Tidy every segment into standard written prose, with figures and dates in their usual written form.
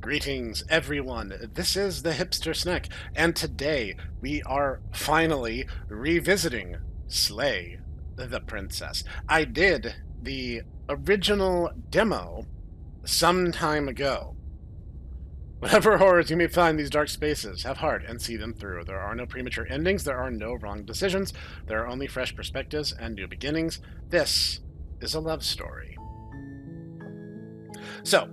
Greetings, everyone. This is the Hipster Snek, and today we are finally revisiting Slay the Princess. I did the original demo some time ago. Whatever horrors you may find in these dark spaces, have heart and see them through. There are no premature endings, there are no wrong decisions, there are only fresh perspectives and new beginnings. This is a love story. So,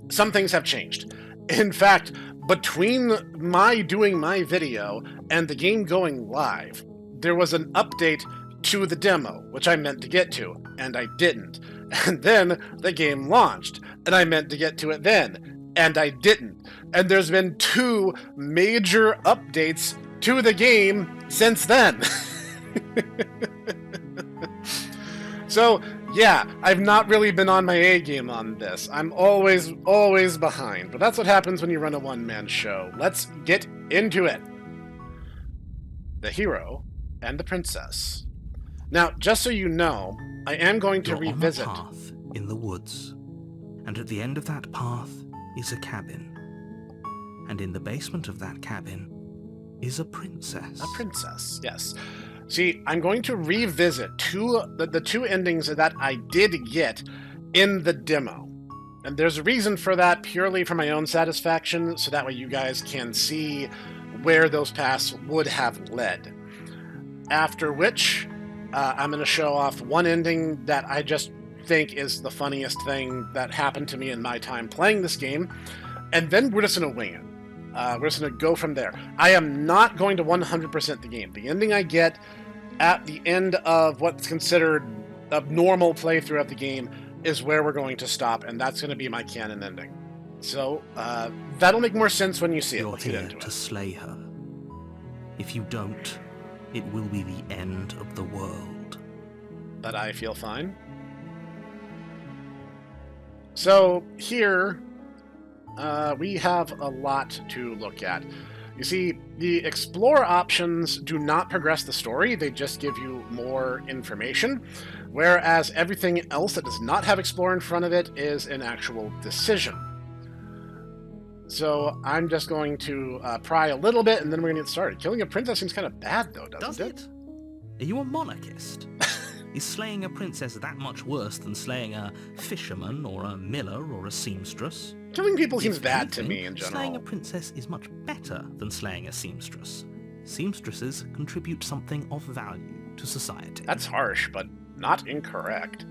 some things have changed. In fact, between my doing my video and the game going live, there was an update to the demo, which I meant to get to, and I didn't. And then the game launched, and I meant to get to it then, and I didn't. And there's been 2 major updates to the game since then. So, yeah, I've not really been on my A game on this. I'm always behind. But that's what happens when you run a one-man show. Let's get into it. The hero and the princess. Now, just so you know, I am going to revisit. On a path in the woods, and at the end of that path is a cabin. And in the basement of that cabin is a princess. A princess, yes. See, I'm going to revisit the 2 endings that I did get in the demo. And there's a reason for that, purely for my own satisfaction, so that way you guys can see where those paths would have led. After which, I'm going to show off one ending that I just think is the funniest thing that happened to me in my time playing this game, and then we're just going to wing it. We're just going to go from there. I am not going to 100% the game. The ending I get at the end of what's considered a normal playthrough of the game is where we're going to stop, and that's going to be my canon ending. So, that'll make more sense when you see it. You're Let's get here into to it. slay her. If you don't, it will be the end of the world. But I feel fine. So, here, we have a lot to look at. You see, the explore options do not progress the story, they just give you more information, whereas everything else that does not have explore in front of it is an actual decision. So I'm just going to pry a little bit, and then we're going to get started. Killing a princess seems kind of bad, though, doesn't it? Are you a monarchist? Is slaying a princess that much worse than slaying a fisherman, or a miller, or a seamstress? Killing people seems If bad to anything, me in general. Slaying a princess is much better than slaying a seamstress. Seamstresses contribute something of value to society. That's harsh, but not incorrect.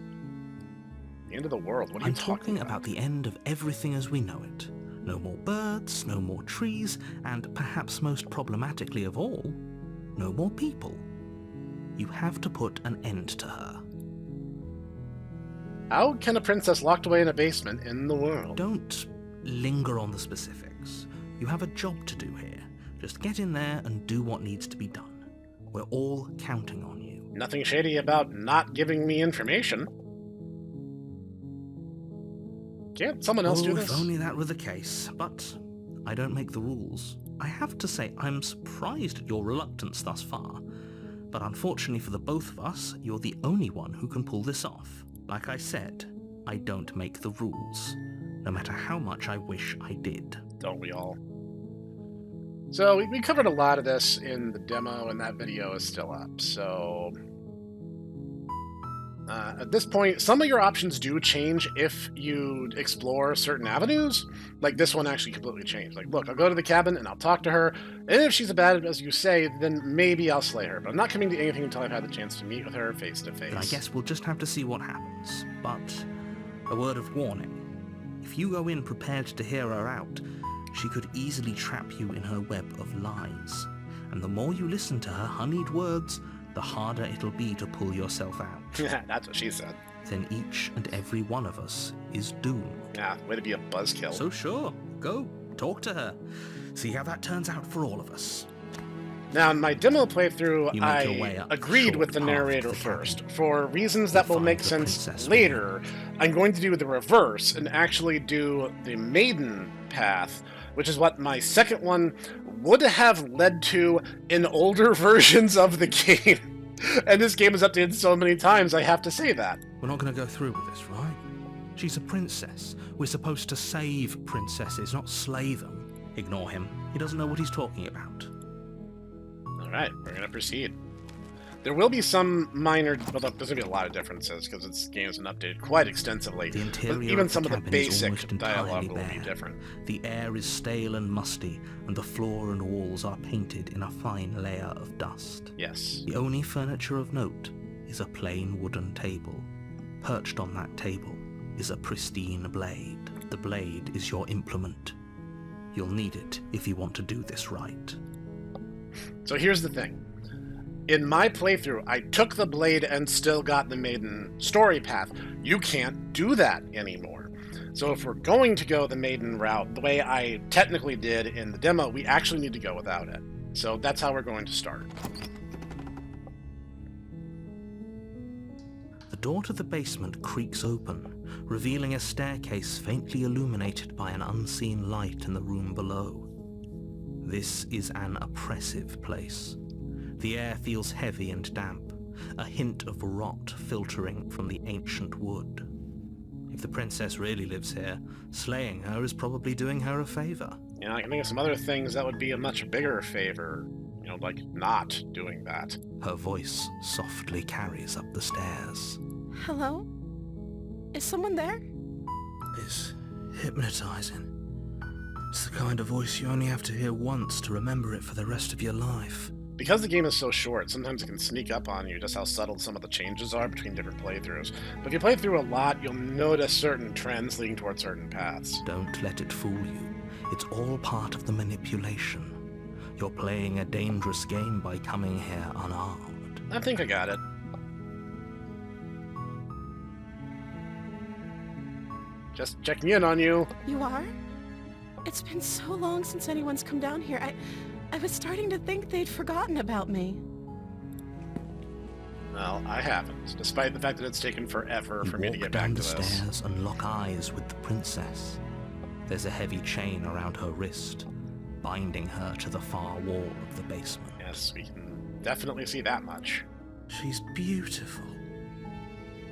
The end of the world, what are you talking about the end of everything as we know it. No more birds, no more trees, and perhaps most problematically of all, no more people. You have to put an end to her. How can a princess locked away in a basement in the world? Don't linger on the specifics. You have a job to do here. Just get in there and do what needs to be done. We're all counting on you. Nothing shady about not giving me information. Can't someone else do this? If only that were the case, but I don't make the rules. I have to say, I'm surprised at your reluctance thus far, but unfortunately for the both of us, you're the only one who can pull this off. Like I said, I don't make the rules, no matter how much I wish I did. Don't we all? So, we covered a lot of this in the demo, and that video is still up, so... at this point, some of your options do change if you explore certain avenues. Like, this one actually completely changed. Like, look, I'll go to the cabin, and I'll talk to her, and if she's as bad as you say, then maybe I'll slay her. But I'm not coming to anything until I've had the chance to meet with her face to face. Then I guess we'll just have to see what happens. But, a word of warning. If you go in prepared to hear her out, she could easily trap you in her web of lies. And the more you listen to her honeyed words, the harder it'll be to pull yourself out. That's what she said. Then each and every one of us is doomed. Yeah, way to be a buzzkill. So sure, go, talk to her. See how that turns out for all of us. Now, in my demo playthrough, I agreed with the narrator first. For reasons that will make sense later, I'm going to do the reverse and actually do the maiden path, which is what my second one would have led to in older versions of the game. And this game is updated so many times, I have to say that. We're not going to go through with this, right? She's a princess. We're supposed to save princesses, not slay them. Ignore him. He doesn't know what he's talking about. Alright, we're gonna proceed. There will be some minor... Well, there's going to be a lot of differences, because this game has been updated quite extensively. The interior but even of some the of the cabin is basic almost dialogue entirely will be bare. different. The air is stale and musty, and the floor and walls are painted in a fine layer of dust. Yes. The only furniture of note is a plain wooden table. Perched on that table is a pristine blade. The blade is your implement. You'll need it if you want to do this right. So here's the thing. In my playthrough, I took the blade and still got the maiden story path. You can't do that anymore. So if we're going to go the maiden route, the way I technically did in the demo, we actually need to go without it. So that's how we're going to start. The door to the basement creaks open, revealing a staircase faintly illuminated by an unseen light in the room below. This is an oppressive place. The air feels heavy and damp, a hint of rot filtering from the ancient wood. If the princess really lives here, slaying her is probably doing her a favor. Yeah, I can think of some other things that would be a much bigger favor. You know, like not doing that. Her voice softly carries up the stairs. Hello? Is someone there? It's hypnotizing. It's the kind of voice you only have to hear once to remember it for the rest of your life. Because the game is so short, sometimes it can sneak up on you just how subtle some of the changes are between different playthroughs. But if you play through a lot, you'll notice certain trends leading towards certain paths. Don't let it fool you. It's all part of the manipulation. You're playing a dangerous game by coming here unarmed. I think I got it. Just checking in on you. You are? It's been so long since anyone's come down here. I was starting to think they'd forgotten about me. Well, I haven't, despite the fact that it's taken forever for me to get back to this. You walk down the stairs and lock eyes with the princess. There's a heavy chain around her wrist, binding her to the far wall of the basement. Yes, we can definitely see that much. She's beautiful.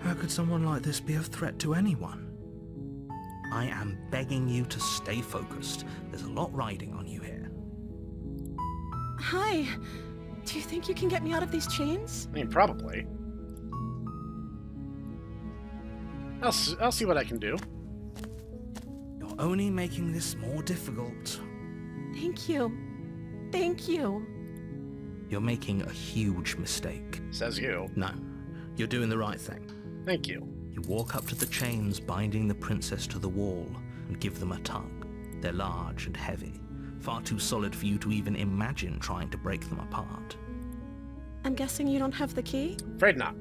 How could someone like this be a threat to anyone? I am begging you to stay focused. There's a lot riding on you here. Hi. Do you think you can get me out of these chains? I mean, probably. I'll see what I can do. You're only making this more difficult. Thank you. Thank you. You're making a huge mistake. Says you. No, you're doing the right thing. Thank you. You walk up to the chains binding the princess to the wall and give them a tug. They're large and heavy, far too solid for you to even imagine trying to break them apart. I'm guessing you don't have the key? Afraid not.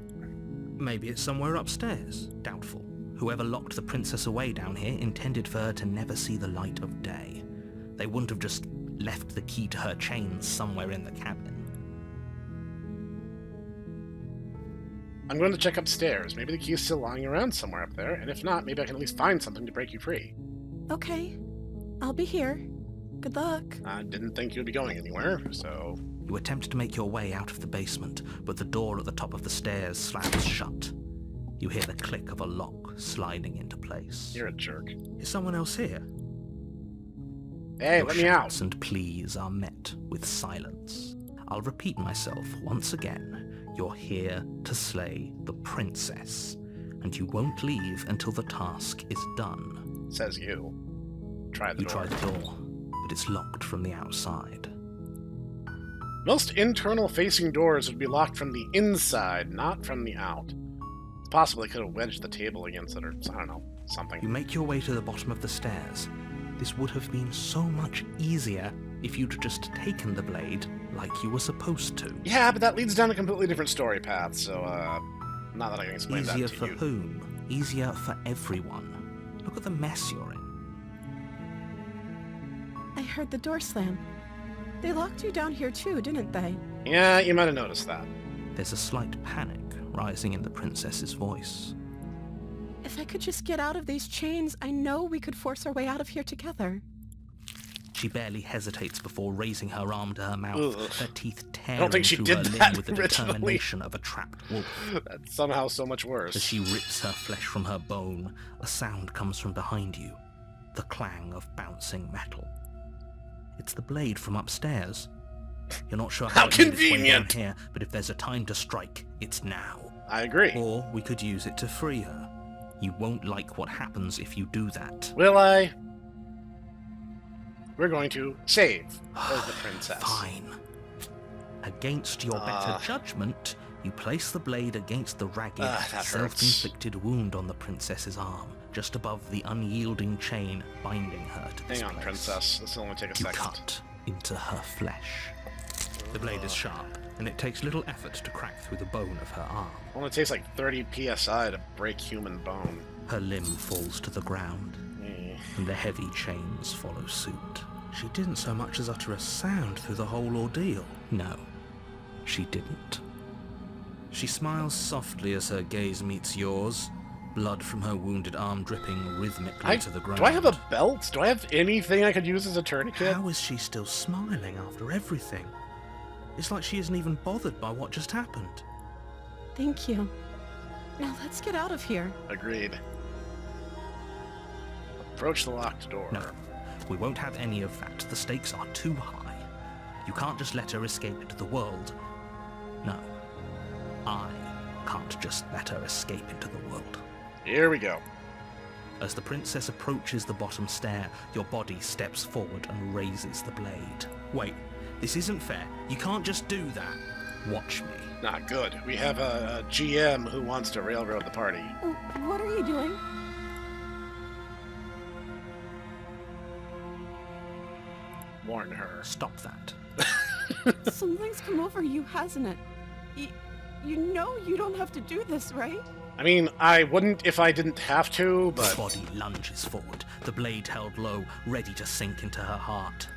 Maybe it's somewhere upstairs. Doubtful. Whoever locked the princess away down here intended for her to never see the light of day. They wouldn't have just left the key to her chains somewhere in the cabin. I'm going to check upstairs. Maybe the key is still lying around somewhere up there, and if not, maybe I can at least find something to break you free. Okay. I'll be here. Good luck. I didn't think you'd be going anywhere, so... You attempt to make your way out of the basement, but the door at the top of the stairs slams shut. You hear the click of a lock sliding into place. You're a jerk. Is someone else here? Hey, Your let me out! shouts and pleas are met with silence. I'll repeat myself once again. You're here to slay the princess, and you won't leave until the task is done. Says you. Try the You door. try the door, but it's locked from the outside. Most internal-facing doors would be locked from the inside, not from the out. It's possible they could have wedged the table against it, or I don't know, something. You make your way to the bottom of the stairs. This would have been so much easier if you'd just taken the blade like you were supposed to. Yeah, but that leads down a completely different story path, so, not that I can explain Easier that to for you. whom? Easier for everyone. Look at the mess you're in. I heard the door slam. They locked you down here too, didn't they? Yeah, you might have noticed that. There's a slight panic rising in the princess's voice. If I could just get out of these chains, I know we could force our way out of here together. She barely hesitates before raising her arm to her mouth, Ugh. her teeth I don't think tearing she through did her that limb with the originally. determination of a trapped wolf. That's somehow so much worse. As she rips her flesh from her bone, a sound comes from behind you, the clang of bouncing metal. It's the blade from upstairs. You're not sure how How it made its way down convenient! here, but if there's a time to strike, it's now. I agree. Or we could use it to free her. You won't like what happens if you do that. Will I? We're going to save the princess. Fine. Against your better judgment, you place the blade against the ragged, that hurts. self-inflicted wound on the princess's arm, just above the unyielding chain binding her to this Hang on, place. princess. This will only take a You second. cut into her flesh. The blade is sharp, and it takes little effort to crack through the bone of her arm. Only takes like 30 psi to break human bone. Her limb falls to the ground, and the heavy chains follow suit. She didn't so much as utter a sound through the whole ordeal. No, she didn't. She smiles softly as her gaze meets yours, blood from her wounded arm dripping rhythmically to the ground. Do I have a belt? Do I have anything I could use as a tourniquet? How is she still smiling after everything? It's like she isn't even bothered by what just happened. Thank you. Now let's get out of here. Agreed. Approach the locked door. No, we won't have any of that. The stakes are too high. You can't just let her escape into the world. No, I can't just let her escape into the world. Here we go. As the princess approaches the bottom stair, your body steps forward and raises the blade. Wait, this isn't fair. You can't just do that. Watch me. Not good. We have a GM who wants to railroad the party. What are you doing? Warn her. Stop that. Something's come over you, hasn't it? You know you don't have to do this, right? I mean, I wouldn't if I didn't have to, The but... body lunges forward, the blade held low, ready to sink into her heart.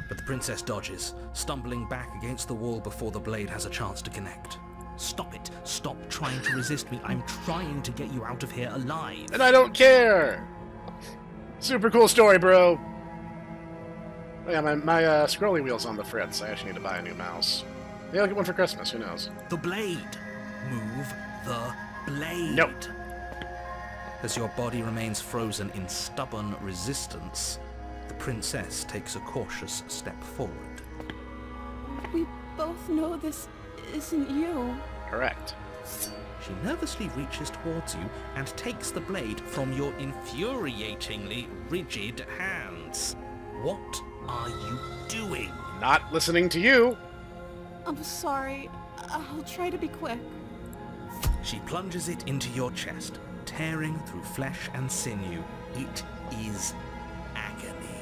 But the princess dodges, stumbling back against the wall before the blade has a chance to connect. Stop it. Stop trying to resist me. I'm trying to get you out of here alive. And I don't care! Super cool story, bro! Oh yeah, my scrolly wheel's on the fritz. I actually need to buy a new mouse. Maybe I'll get one for Christmas, who knows? The blade. Move the blade. No. As your body remains frozen in stubborn resistance, the princess takes a cautious step forward. We both know this isn't you. Correct. She nervously reaches towards you and takes the blade from your infuriatingly rigid hands. What are you doing? Not listening to you! I'm sorry. I'll try to be quick. She plunges it into your chest, tearing through flesh and sinew. It is agony.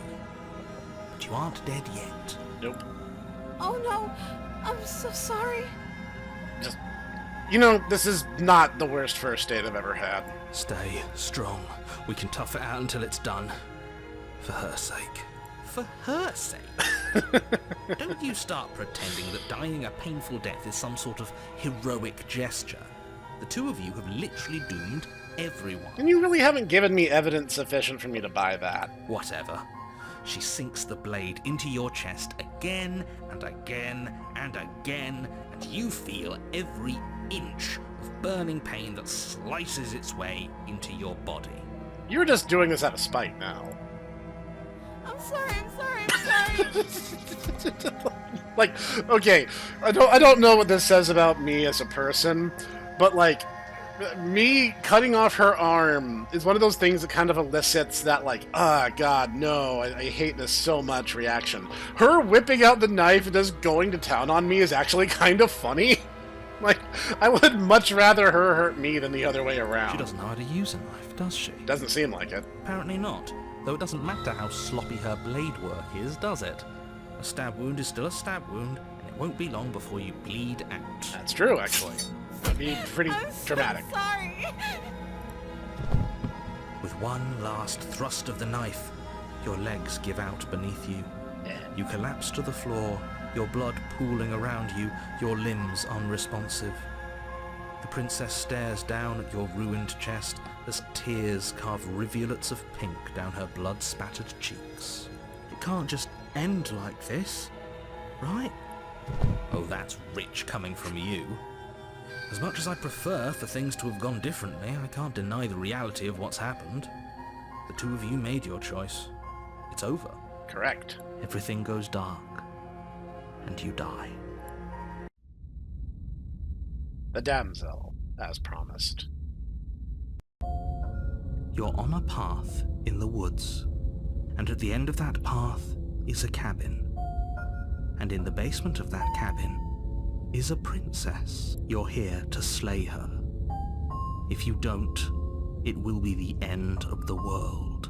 But you aren't dead yet. Nope. Oh no! I'm so sorry. Just... You know, this is not the worst first date I've ever had. Stay strong. We can tough it out until it's done. For her sake. For her sake? Don't you start pretending that dying a painful death is some sort of heroic gesture. The two of you have literally doomed everyone. And you really haven't given me evidence sufficient for me to buy that. Whatever. She sinks the blade into your chest again and again and again, and you feel every inch of burning pain that slices its way into your body. You're just doing this out of spite now. I'm sorry. Like, okay, I don't know what this says about me as a person, but like, me cutting off her arm is one of those things that kind of elicits that like, ah, God, no, I hate this so much reaction. Her whipping out the knife and just going to town on me is actually kind of funny. Like, I would much rather her hurt me than the other way around. She doesn't know how to use a knife, does she? Doesn't seem like it. Apparently not. Though it doesn't matter how sloppy her blade work is, does it? A stab wound is still a stab wound, and it won't be long before you bleed out. That's true, actually. That'd be pretty dramatic. So sorry. With one last thrust of the knife, your legs give out beneath you. You collapse to the floor, your blood pooling around you, your limbs unresponsive. The princess stares down at your ruined chest as tears carve rivulets of pink down her blood-spattered cheeks. can't just end like this, right? Oh, that's rich coming from you. As much as I prefer for things to have gone differently, I can't deny the reality of what's happened. The two of you made your choice. It's over. Correct. Everything goes dark, and you die. The damsel, as promised. You're on a path in the woods, and at the end of that path is a cabin. And in the basement of that cabin is a princess. You're here to slay her. If you don't, it will be the end of the world.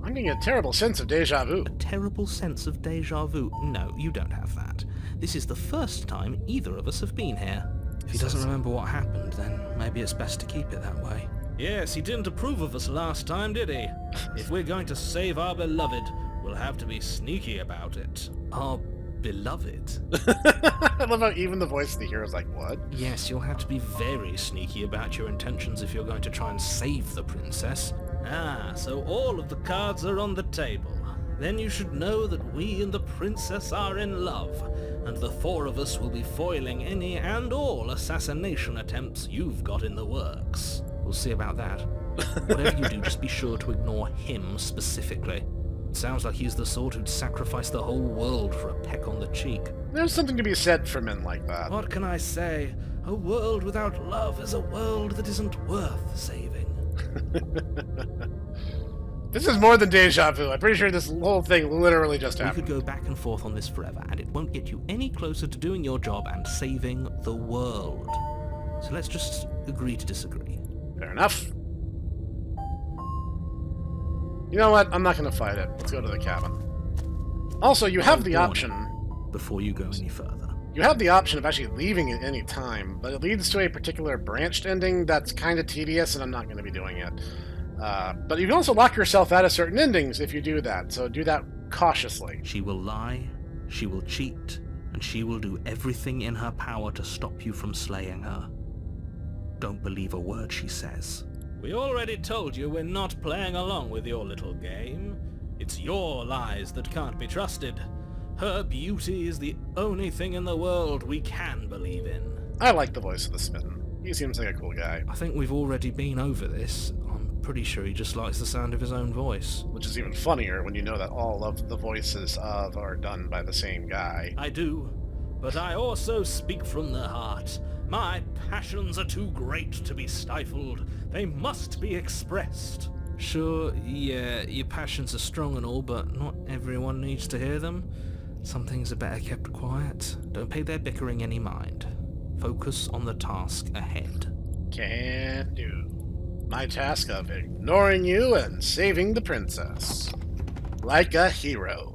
I'm getting a terrible sense of deja vu. A terrible sense of deja vu? No, you don't have that. This is the first time either of us have been here. If he doesn't remember what happened, then maybe it's best to keep it that way. Yes, he didn't approve of us last time, did he? If we're going to save our beloved, we'll have to be sneaky about it. Our beloved? I love how even the voice of the hero is like, what? Yes, you'll have to be very sneaky about your intentions if you're going to try and save the princess. Ah, so all of the cards are on the table. Then you should know that we and the princess are in love, and the four of us will be foiling any and all assassination attempts you've got in the works. We'll see about that. Whatever you do, just be sure to ignore him specifically. It sounds like he's the sort who'd sacrifice the whole world for a peck on the cheek. There's something to be said for men like that. What can I say? A world without love is a world that isn't worth saving. This is more than deja vu. I'm pretty sure this whole thing literally just happened. We could go back and forth on this forever, and it won't get you any closer to doing your job and saving the world. So let's just agree to disagree. Fair enough. You know what? I'm not going to fight it. Let's go to the cabin. Also, you have the option... Before you go any further. You have the option of actually leaving at any time, but it leads to a particular branched ending that's kind of tedious, and I'm not going to be doing it. But you can also lock yourself out of certain endings if you do that, so do that cautiously. She will lie, she will cheat, and she will do everything in her power to stop you from slaying her. Don't believe a word she says. We already told you we're not playing along with your little game. It's your lies that can't be trusted. Her beauty is the only thing in the world we can believe in. I like the voice of the Smitten. He seems like a cool guy. I think we've already been over this. I'm pretty sure he just likes the sound of his own voice. Which is even funnier when you know that all of the voices of are done by the same guy. I do, but I also speak from the heart. My passions are too great to be stifled. They must be expressed. Sure, yeah, your passions are strong and all, but not everyone needs to hear them. Some things are better kept quiet. Don't pay their bickering any mind. Focus on the task ahead. Can do. My task of ignoring you and saving the princess. Like a hero.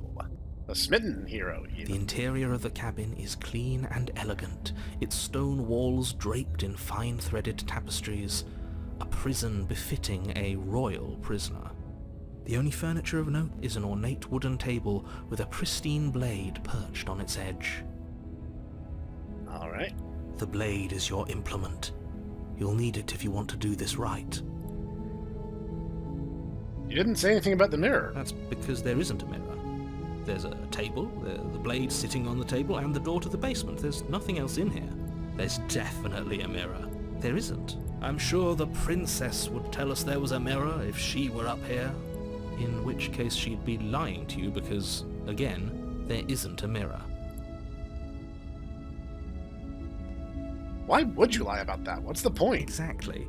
A smitten hero, even. The interior of the cabin is clean and elegant, its stone walls draped in fine-threaded tapestries, a prison befitting a royal prisoner. The only furniture of note is an ornate wooden table with a pristine blade perched on its edge. Alright. The blade is your implement. You'll need it if you want to do this right. You didn't say anything about the mirror. That's because there isn't a mirror. There's a table, the blade sitting on the table, and the door to the basement. There's nothing else in here. There's definitely a mirror. There isn't. I'm sure the princess would tell us there was a mirror if she were up here. In which case she'd be lying to you because, again, there isn't a mirror. Why would you lie about that? What's the point? Exactly.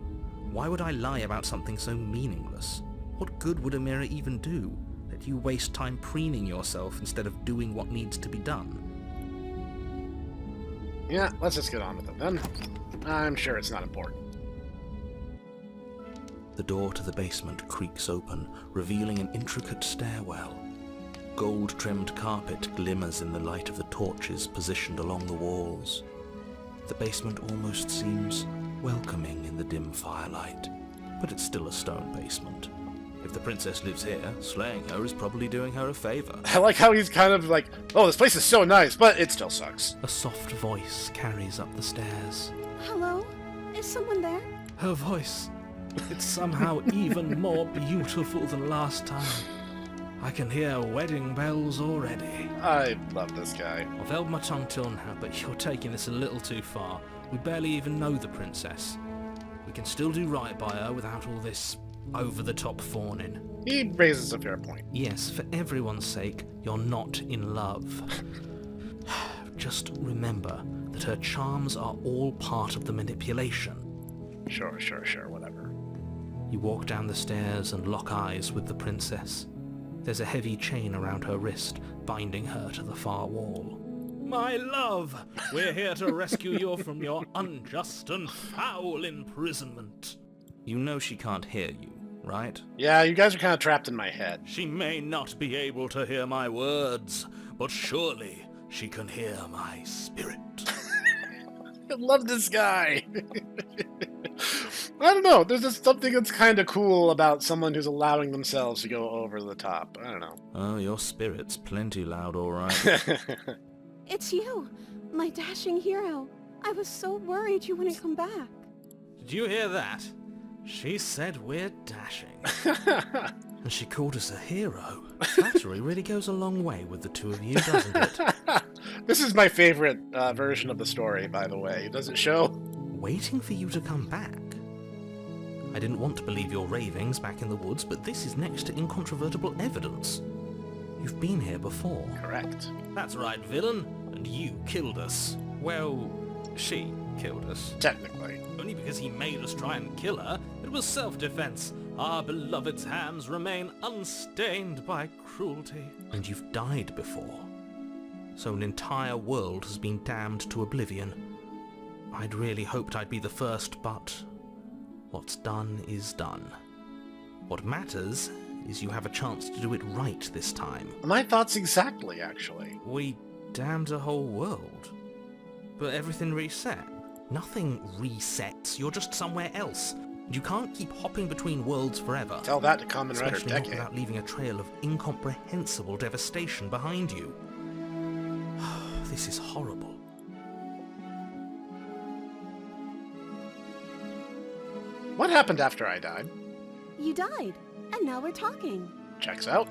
Why would I lie about something so meaningless? What good would a mirror even do? That you waste time preening yourself instead of doing what needs to be done. Yeah, let's just get on with it then. I'm sure it's not important. The door to the basement creaks open, revealing an intricate stairwell. Gold-trimmed carpet glimmers in the light of the torches positioned along the walls. The basement almost seems welcoming in the dim firelight, but it's still a stone basement. If the princess lives here, slaying her is probably doing her a favor. I like how he's kind of like, oh, this place is so nice, but it still sucks. A soft voice carries up the stairs. Hello? Is someone there? Her voice. It's somehow even more beautiful than last time. I can hear wedding bells already. I love this guy. I've held my tongue till now, but you're taking this a little too far. We barely even know the princess. We can still do right by her without all this over-the-top fawning. He raises a fair point. Yes, for everyone's sake, you're not in love. Just remember that her charms are all part of the manipulation. Sure, whatever. You walk down the stairs and lock eyes with the princess. There's a heavy chain around her wrist, binding her to the far wall. My love, we're here to rescue you from your unjust and foul imprisonment. You know she can't hear you, right? Yeah, you guys are kind of trapped in my head. She may not be able to hear my words, but surely she can hear my spirit. I love this guy. I don't know. There's just something that's kind of cool about someone who's allowing themselves to go over the top. I don't know. Oh, your spirit's plenty loud, all right. It's you, my dashing hero. I was so worried you wouldn't come back. Did you hear that? She said we're dashing. And she called us a hero. Flattery really goes a long way with the two of you, doesn't it? This is my favorite version of the story, by the way. Does it show? Waiting for you to come back. I didn't want to believe your ravings back in the woods, but this is next to incontrovertible evidence. You've been here before. Correct. That's right, villain. And you killed us. Well, she killed us. Technically. Only because he made us try and kill her. It was self-defense. Our beloved's hands remain unstained by cruelty. And you've died before. So an entire world has been damned to oblivion. I'd really hoped I'd be the first, but what's done is done. What matters is you have a chance to do it right this time. My thoughts exactly, actually. We damned a whole world. But everything reset. Nothing resets, you're just somewhere else. You can't keep hopping between worlds forever. Tell that to Kamen Rider Especially not Decade. without leaving a trail of incomprehensible devastation behind you. This is horrible. What happened after I died? You died, and now we're talking. Checks out.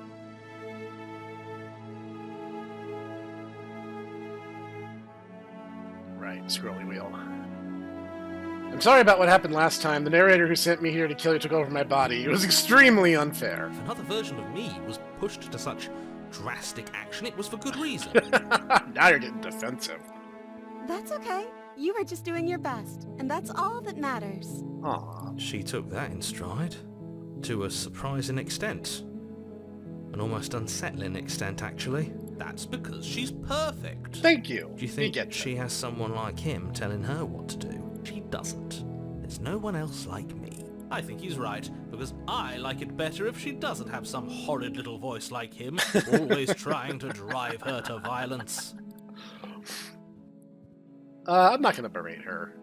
Right, scrolly wheel. I'm sorry about what happened last time. The narrator who sent me here to kill you took over my body. It was extremely unfair. If another version of me was pushed to such drastic action, it was for good reason. Now you're getting defensive. That's okay. You were just doing your best, and that's all that matters. Aw. She took that in stride. To a surprising extent. An almost unsettling extent, actually. That's because she's perfect. Thank you. Do you think she has someone like him telling her what to do? She doesn't. There's no one else like me. I think he's right, because I like it better if she doesn't have some horrid little voice like him, always trying to drive her to violence. I'm not gonna berate her.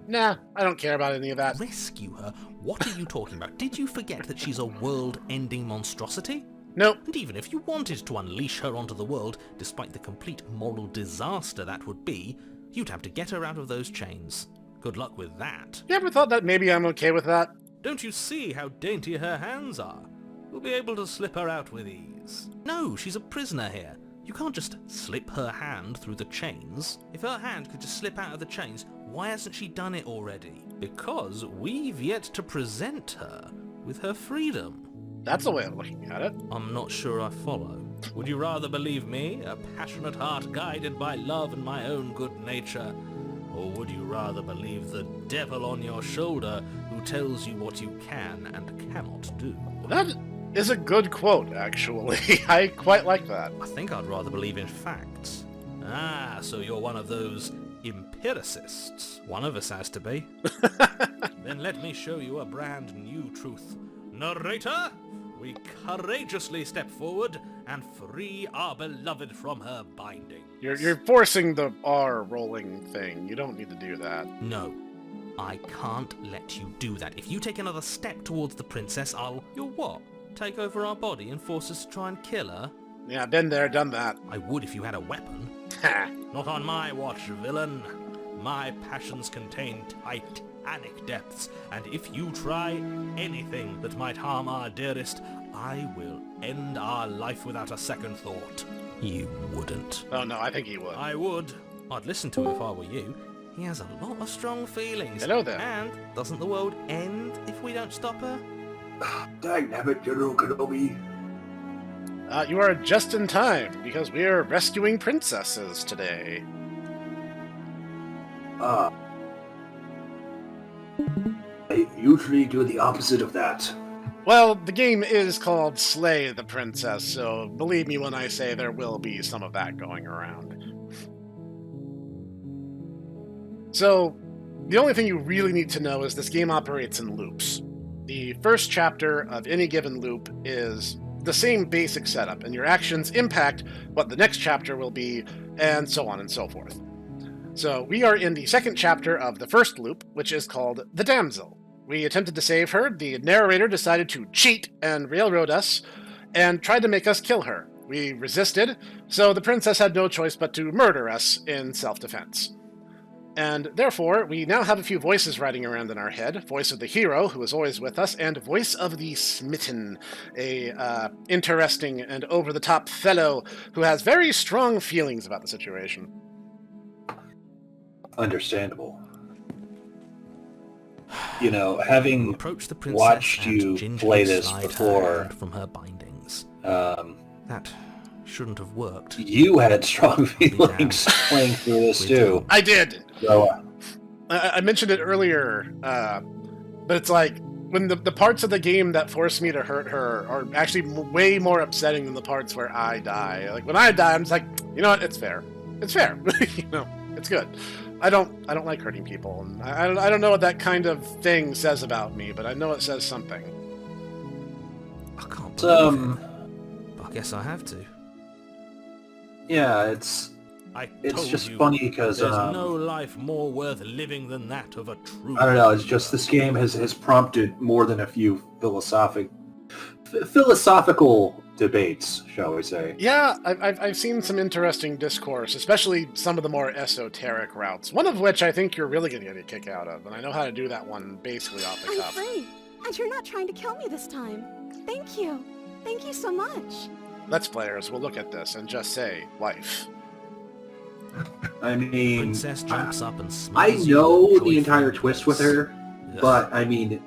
Nah, I don't care about any of that. Rescue her? What are you talking about? Did you forget that she's a world-ending monstrosity? Nope. And even if you wanted to unleash her onto the world, despite the complete moral disaster that would be, you'd have to get her out of those chains. Good luck with that. You ever thought that maybe I'm okay with that? Don't you see how dainty her hands are? We'll be able to slip her out with ease. No, she's a prisoner here. You can't just slip her hand through the chains. If her hand could just slip out of the chains, why hasn't she done it already? Because we've yet to present her with her freedom. That's a way of looking at it. I'm not sure I follow. Would you rather believe me, a passionate heart guided by love and my own good nature? Or would you rather believe the devil on your shoulder who tells you what you can and cannot do? That is a good quote, actually. I quite like that. I think I'd rather believe in facts. Ah, so you're one of those empiricists. One of us has to be. Then let me show you a brand new truth. Narrator, we courageously step forward and free our beloved from her binding. You're forcing the R rolling thing. You don't need to do that. No, I can't let you do that. If you take another step towards the princess, You'll what? Take over our body and force us to try and kill her? Yeah, been there, done that. I would if you had a weapon. Ha! Not on my watch, villain. My passions contain tight satanic depths, and if you try anything that might harm our dearest, I will end our life without a second thought. You wouldn't. Oh no, I think he would. I would. I'd listen to him if I were you. He has a lot of strong feelings. Hello there. And doesn't the world end if we don't stop her? Dynamic General Kenobi. You are just in time, because we're rescuing princesses today. I usually do the opposite of that. Well, the game is called Slay the Princess, so believe me when I say there will be some of that going around. So, the only thing you really need to know is this game operates in loops. The first chapter of any given loop is the same basic setup, and your actions impact what the next chapter will be, and so on and so forth. So, we are in the second chapter of the first loop, which is called The Damsel. We attempted to save her, the narrator decided to cheat and railroad us, and tried to make us kill her. We resisted, so the princess had no choice but to murder us in self-defense. And therefore, we now have a few voices riding around in our head. Voice of the hero, who is always with us, and voice of the smitten, a interesting and over-the-top fellow who has very strong feelings about the situation. Understandable. You know, having Approach the princess watched and you gingerly play this slide her before, hand from her bindings. that Shouldn't have worked. you had strong feelings playing through this too. I did! So, I mentioned it earlier, but it's like, when the parts of the game that force me to hurt her are actually way more upsetting than the parts where I die. Like, when I die, I'm just like, you know what, it's fair. It's fair. You know, it's good. I don't like hurting people, and I don't know what that kind of thing says about me, but I know it says something. I can't believe it. But I guess I have to. yeah, it's just funny because there's no life more worth living than that of a true. I don't know. It's just this game has prompted more than a few philosophical debates, shall we say? Yeah, I've seen some interesting discourse, especially some of the more esoteric routes. One of which I think you're really going to get a kick out of, and I know how to do that one basically off the I'm cuff. free, and you're not trying to kill me this time. Thank you. Thank you so much. Let's Players will look at this and just say, wife. I mean, Princess jumps up and I smiles know you the entire joyfully. twist with her, but I mean,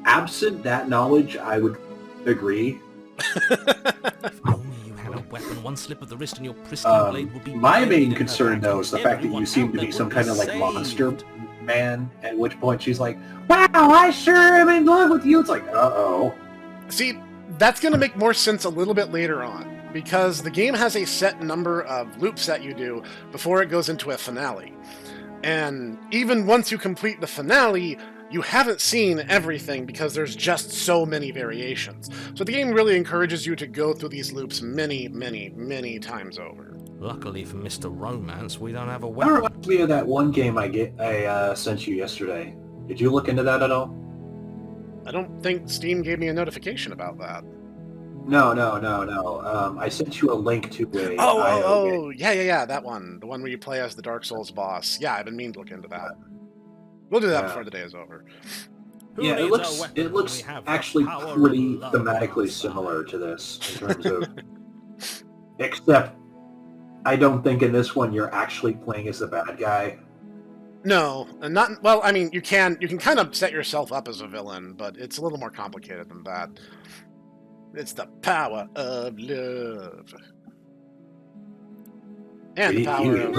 absent that knowledge, I would agree. If only you had a weapon, one slip of the wrist and your pristine blade would be My buried main in her concern, back, though, and is the fact that everyone you seem out to be there some would kind of like saved. monster man, at which point she's like, wow, I sure am in love with you. It's like, uh-oh. See, that's going to make more sense a little bit later on, because the game has a set number of loops that you do before it goes into a finale. And even once you complete the finale, you haven't seen everything because there's just so many variations. So the game really encourages you to go through these loops many, many, many times over. Luckily for Mr. Romance, we don't have a That weapon. reminds me of that one game I sent you yesterday. Did you look into that at all? I don't think Steam gave me a notification about that. No. I sent you a link to a IO game. Oh, yeah, that one. The one where you play as the Dark Souls boss. Yeah, I've been meaning to look into that. We'll do that before the day is over. Who Yeah, needs a weapon it when looks we have the actually power of pretty love thematically on our similar side? to this in terms of, except I don't think in this one you're actually playing as the bad guy. No, and not well. I mean, you can kind of set yourself up as a villain, but it's a little more complicated than that. It's the power of love, and the power of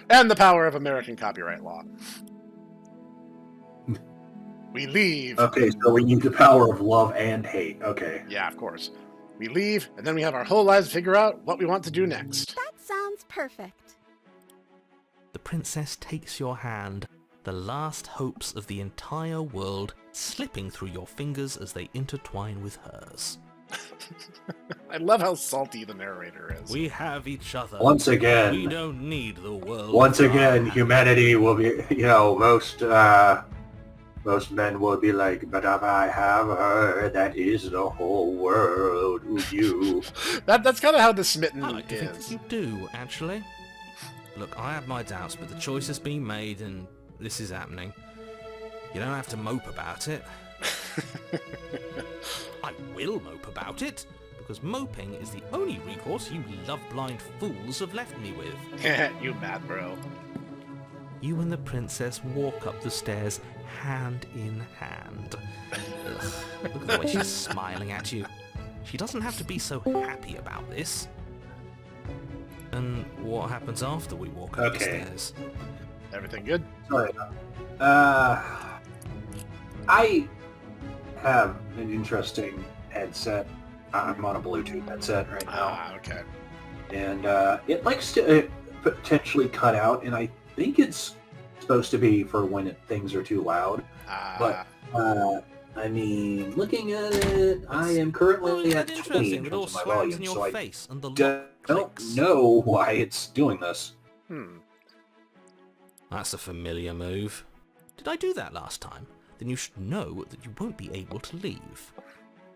and the power of American copyright law. We leave. Okay, so we need the power of love and hate. Okay. Yeah, of course. We leave, and then we have our whole lives to figure out what we want to do next. That sounds perfect. The princess takes your hand, the last hopes of the entire world slipping through your fingers as they intertwine with hers. I love how salty the narrator is. We have each other. Once We again, don't need the world. once for again, our humanity will be, most men will be like, but if I have her, that is the whole world. Ooh, you. That's kind of how the smitten I like to think that is. you do, actually. Look, I have my doubts, but the choice has been made, and this is happening. You don't have to mope about it. I will mope about it, because moping is the only recourse you love-blind fools have left me with. You mad, bro. You and the princess walk up the stairs hand in hand. Ugh, look at the way she's smiling at you. She doesn't have to be so happy about this. And what happens after we walk up the stairs? Everything good? Sorry. I have an interesting headset. I'm on a Bluetooth headset right now. Okay. And it likes to potentially cut out, and I think it's supposed to be for when things are too loud. But, I mean, looking at it, I am currently at 20 in terms of my volume, so I don't know why it's doing this. That's a familiar move. Did I do that last time? Then you should know that you won't be able to leave.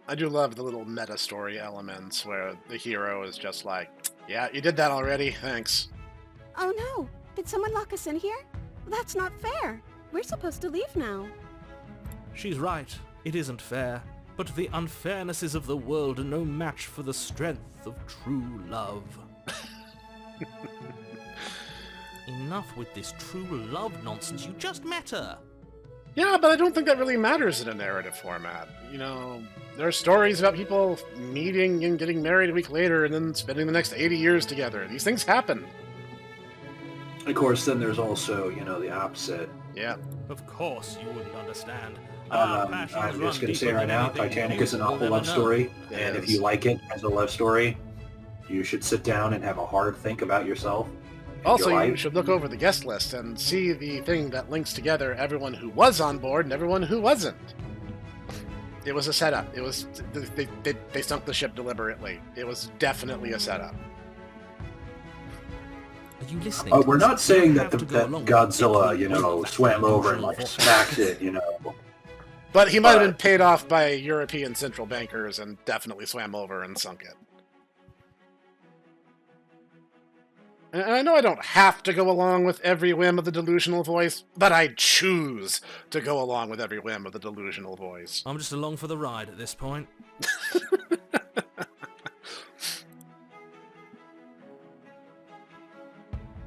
I do love the little meta story elements where the hero is just like, yeah, you did that already, thanks. Oh no! Did someone lock us in here? That's not fair. We're supposed to leave now. She's right. It isn't fair. But the unfairnesses of the world are no match for the strength of true love. Enough with this true love nonsense. You just met her. Yeah, but I don't think that really matters in a narrative format. You know, there are stories about people meeting and getting married a week later and then spending the next 80 years together. These things happen. Of course, then there's also, you know, the opposite. Yeah. Of course you wouldn't understand. I'm just going to say right now, Titanic is an awful love story, and if you like it as a love story, you should sit down and have a hard think about yourself. Also, you should look over the guest list and see the thing that links together everyone who was on board and everyone who wasn't. It was a setup. It was they sunk the ship deliberately. It was definitely a setup. Are you listening? We're not saying that that Godzilla, you know, swam over and like smacked it, you know. But he might have been paid off by European central bankers and definitely swam over and sunk it. And I know I don't have to go along with every whim of the delusional voice, but I choose to go along with every whim of the delusional voice. I'm just along for the ride at this point.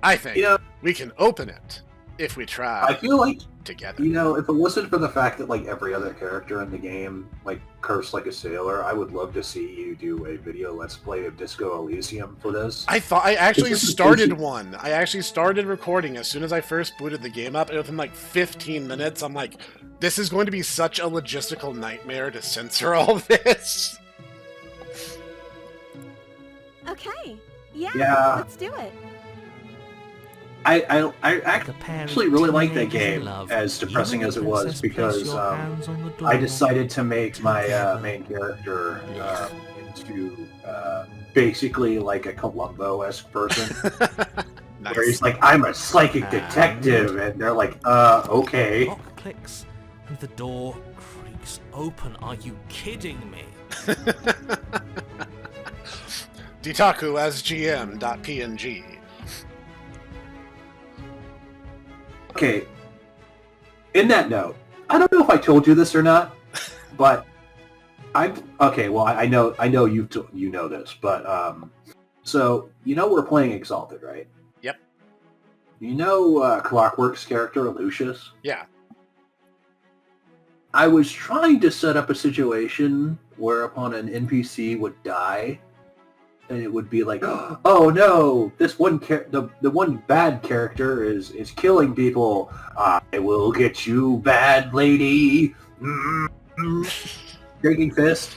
I think we can open it if we try. I feel like together. You know, if it wasn't for the fact that like every other character in the game like cursed like a sailor, I would love to see you do a video let's play of Disco Elysium for this. I actually started one. I actually started recording as soon as I first booted the game up, and within like 15 minutes, I'm like, this is going to be such a logistical nightmare to censor all this. Okay. Yeah. Let's do it. I actually really like that game, as depressing as it was, because I decided to make my main character into basically like a Columbo-esque person. Nice. Where he's like, I'm a psychic detective, and they're like, okay. Lock clicks, and the door creaks open. Are you kidding me? Dietaku as GM.png. Okay, in that note, I don't know if I told you this or not, but I know you know this, but so you know we're playing Exalted, right? Yep. You know Clockwork's character Lucius? Yeah. I was trying to set up a situation whereupon an NPC would die, and it would be like, oh no, this one the one bad character is killing people. I will get you, bad lady. Shaking fist.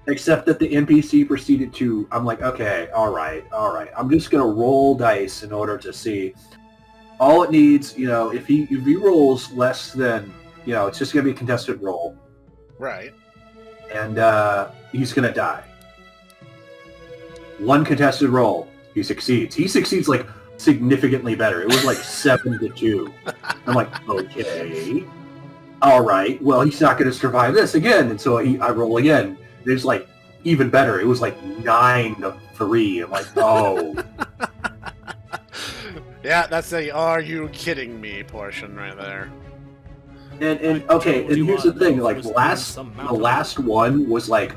Except that the NPC proceeded to, I'm like, okay, all right. I'm just gonna roll dice in order to see. All it needs, you know, if he rolls less than, you know, it's just gonna be a contested roll. Right. And he's gonna die. One contested roll, he succeeds. He succeeds like significantly better. It was like 7-2. I'm like, okay, all right. Well, he's not going to survive this again, and so I roll again. It's like even better. It was like 9-3. I'm like, oh. Yeah, that's the "Are you kidding me" portion right there. And okay, and here's the thing, like the last one was like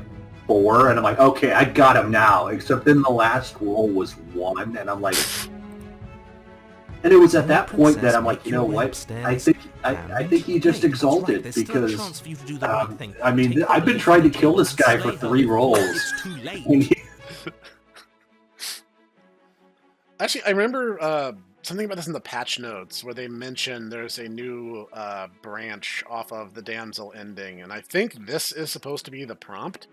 4, and I'm like, okay, I got him now. Except then the last roll was 1, and I'm like, and it was at that point that I'm like, you know what? I think he just exalted because I mean I've been trying to kill this guy for 3 rolls. Actually, I remember something about this in the patch notes where they mention there's a new branch off of the Damsel ending, and I think this is supposed to be the prompt.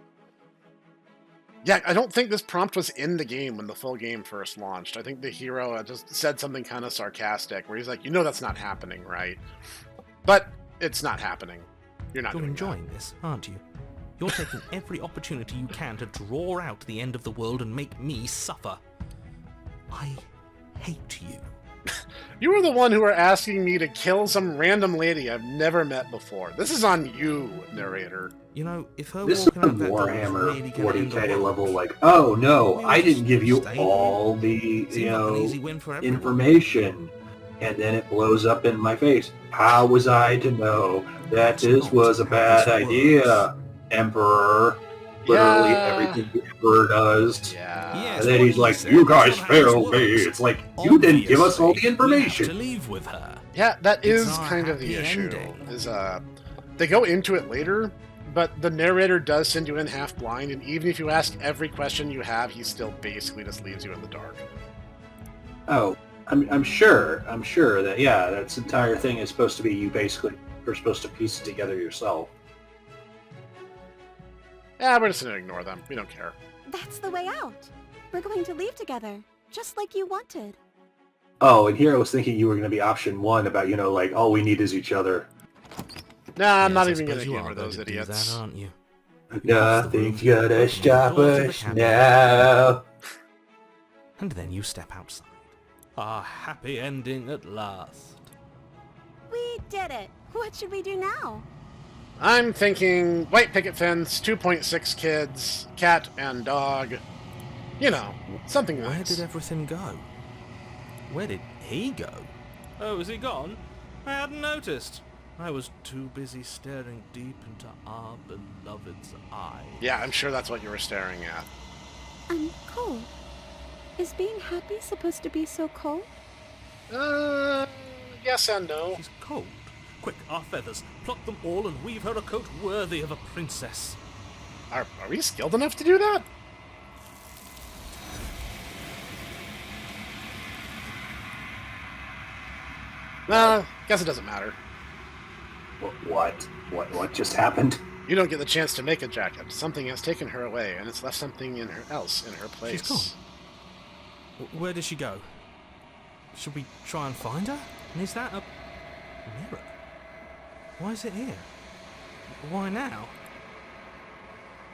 Yeah, I don't think this prompt was in the game when the full game first launched. I think the hero just said something kind of sarcastic where he's like, you know that's not happening, right? But it's not happening. You're not You're doing enjoying this, aren't you? You're taking every opportunity you can to draw out the end of the world and make me suffer. I hate you. You were the one who were asking me to kill some random lady I've never met before. This is on you, narrator. You know, if her This is walking out that door Warhammer really gonna end the 40k world, level, like, oh no, we'll I didn't just give you stay all here. the, Seems like an easy win for everyone. information. And then it blows up in my face. How was I to know that this was a bad idea, Emperor? Literally everything the Emperor does. Yeah. And then he's like, you guys failed me. It's like, you didn't give us all the information. To leave with her. Yeah, that It's is our kind of the happy issue. ending. Is they go into it later, but the narrator does send you in half blind, and even if you ask every question you have, he still basically just leaves you in the dark. Oh, I'm sure that, yeah, that entire thing is supposed to be you're supposed to piece it together yourself. Yeah, we're just gonna ignore them. We don't care. That's the way out. We're going to leave together, just like you wanted. Oh, and here I was thinking you were going to be option 1 about, you know, like, all we need is each other. Nah, I'm Yes, not I even gonna suppose you humor are those going to do idiots. that, aren't you? Nothing's gonna stop us now. And then you step outside. A happy ending at last. We did it. What should we do now? I'm thinking white picket fence, 2.6 kids, cat and dog. You know, something Where nice. did everything go? Where did he go? Oh, is he gone? I hadn't noticed. I was too busy staring deep into our beloved's eye. Yeah, I'm sure that's what you were staring at. I'm cold. Is being happy supposed to be so cold? Yes and no. She's cold. Quick, our feathers. Pluck them all and weave her a coat worthy of a princess. Are we skilled enough to do that? Guess it doesn't matter. What just happened? You don't get the chance to make a jacket. Something has taken her away, and it's left something else in her place. She's gone. Where did she go? Should we try and find her? And is that a mirror? Why is it here? Why now?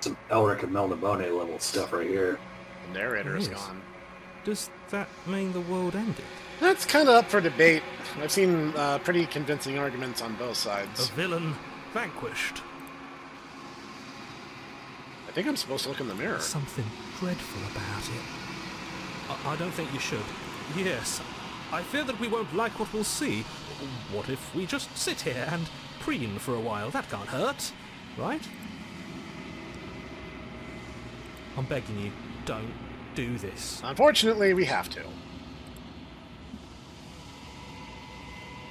Some Elric and Melnibone level stuff right here. The narrator is It is. gone. Does that mean the world ended? That's kind of up for debate. I've seen pretty convincing arguments on both sides. A villain vanquished. I think I'm supposed to look in the mirror. Something dreadful about it. I don't think you should. Yes. I fear that we won't like what we'll see. What if we just sit here and preen for a while? That can't hurt, right? I'm begging you, don't do this. Unfortunately, we have to.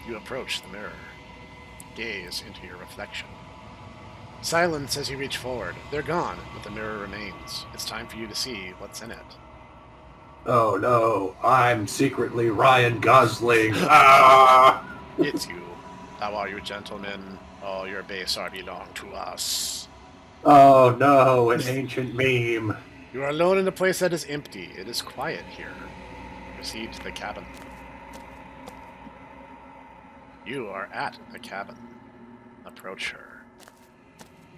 You approach the mirror. Gaze into your reflection. Silence as you reach forward. They're gone, but the mirror remains. It's time for you to see what's in it. Oh no, I'm secretly Ryan Gosling. Ah! It's you. How are you, gentlemen? All your base are belong to us. Oh no, an ancient meme. You are alone in a place that is empty. It is quiet here. Proceed to the cabin. You are at the cabin. Approach her.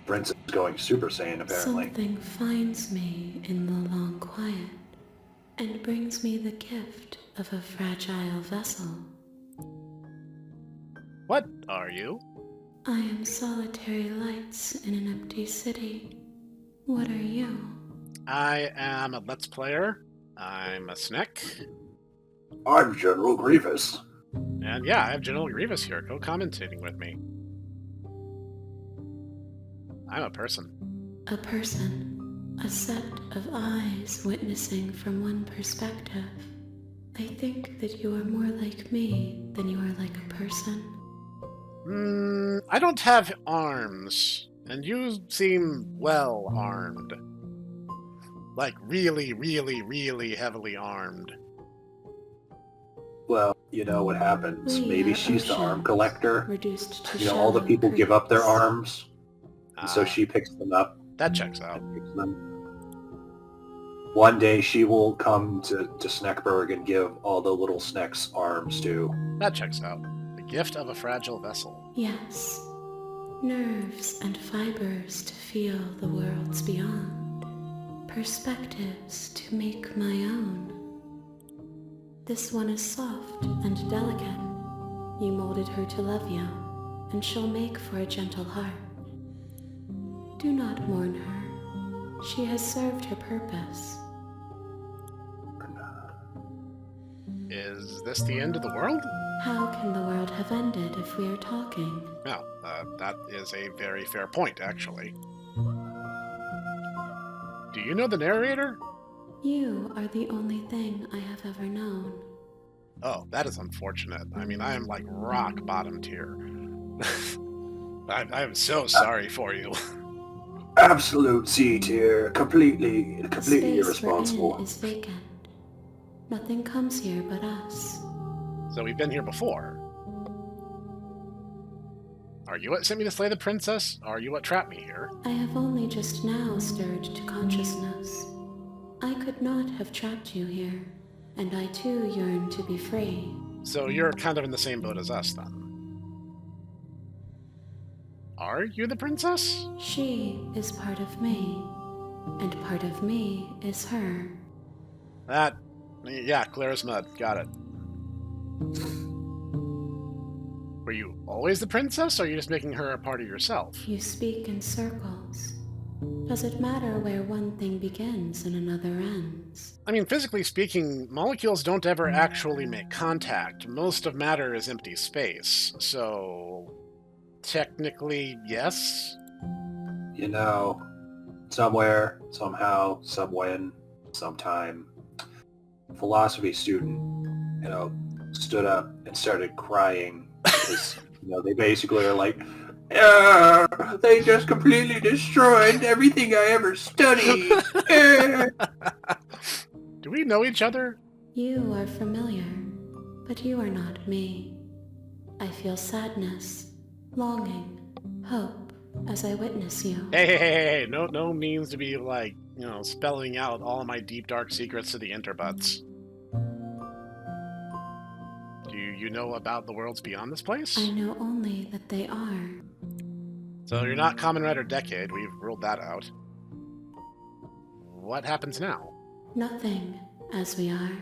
Prince is going Super Saiyan, apparently. Something finds me in the long quiet and brings me the gift of a fragile vessel. What are you? I am solitary lights in an empty city. What are you? I am a Let's Player. I'm a Snek. I'm General Grievous. And yeah, I have General Grievous here, co-commentating with me. I'm a person. A person. A set of eyes witnessing from one perspective. I think that you are more like me than you are like a person. I don't have arms, and you seem well armed. Like really, really, really heavily armed. Well, you know what happens. Maybe she's the arm collector. Reduced to You know, all the people give up their arms, and so she picks them up. That checks out. Picks them. One day she will come to Snekberg and give all the little Sneks arms to. That checks out. The gift of a fragile vessel. Yes. Nerves and fibers to feel the worlds beyond. Perspectives to make my own. This one is soft and delicate. You molded her to love you, and she'll make for a gentle heart. Do not mourn her. She has served her purpose. Is this the end of the world? How can the world have ended if we are talking? Well, that is a very fair point, actually. Do you know the narrator? You are the only thing I have ever known. Oh, that is unfortunate. I mean, I am like rock bottom tier. I am so sorry for you. Absolute C tier. Completely Space irresponsible. we're in is vacant. Nothing comes here but us. So we've been here before. Are you what sent me to slay the princess? Are you what trapped me here? I have only just now stirred to consciousness. I could not have trapped you here, and I too yearn to be free. So you're kind of in the same boat as us, then. Are you the princess? She is part of me, and part of me is her. Yeah, clear as mud. Got it. Were you always the princess, or are you just making her a part of yourself? You speak in circles. Does it matter where one thing begins and another ends? I mean, physically speaking, molecules don't ever actually make contact. Most of matter is empty space, so technically, yes? You know, somewhere, somehow, somewhen, sometime, a philosophy student, you know, stood up and started crying because, you know, they basically are like, they just completely destroyed everything I ever studied. Do we know each other? You are familiar, but you are not me. I feel sadness, longing, hope as I witness you. Hey, no means to be like, you know, spelling out all of my deep dark secrets to the interbutts. Do you know about the worlds beyond this place? I know only that they are. So you're not Common Red or Decade, we've ruled that out. What happens now? Nothing, as we are.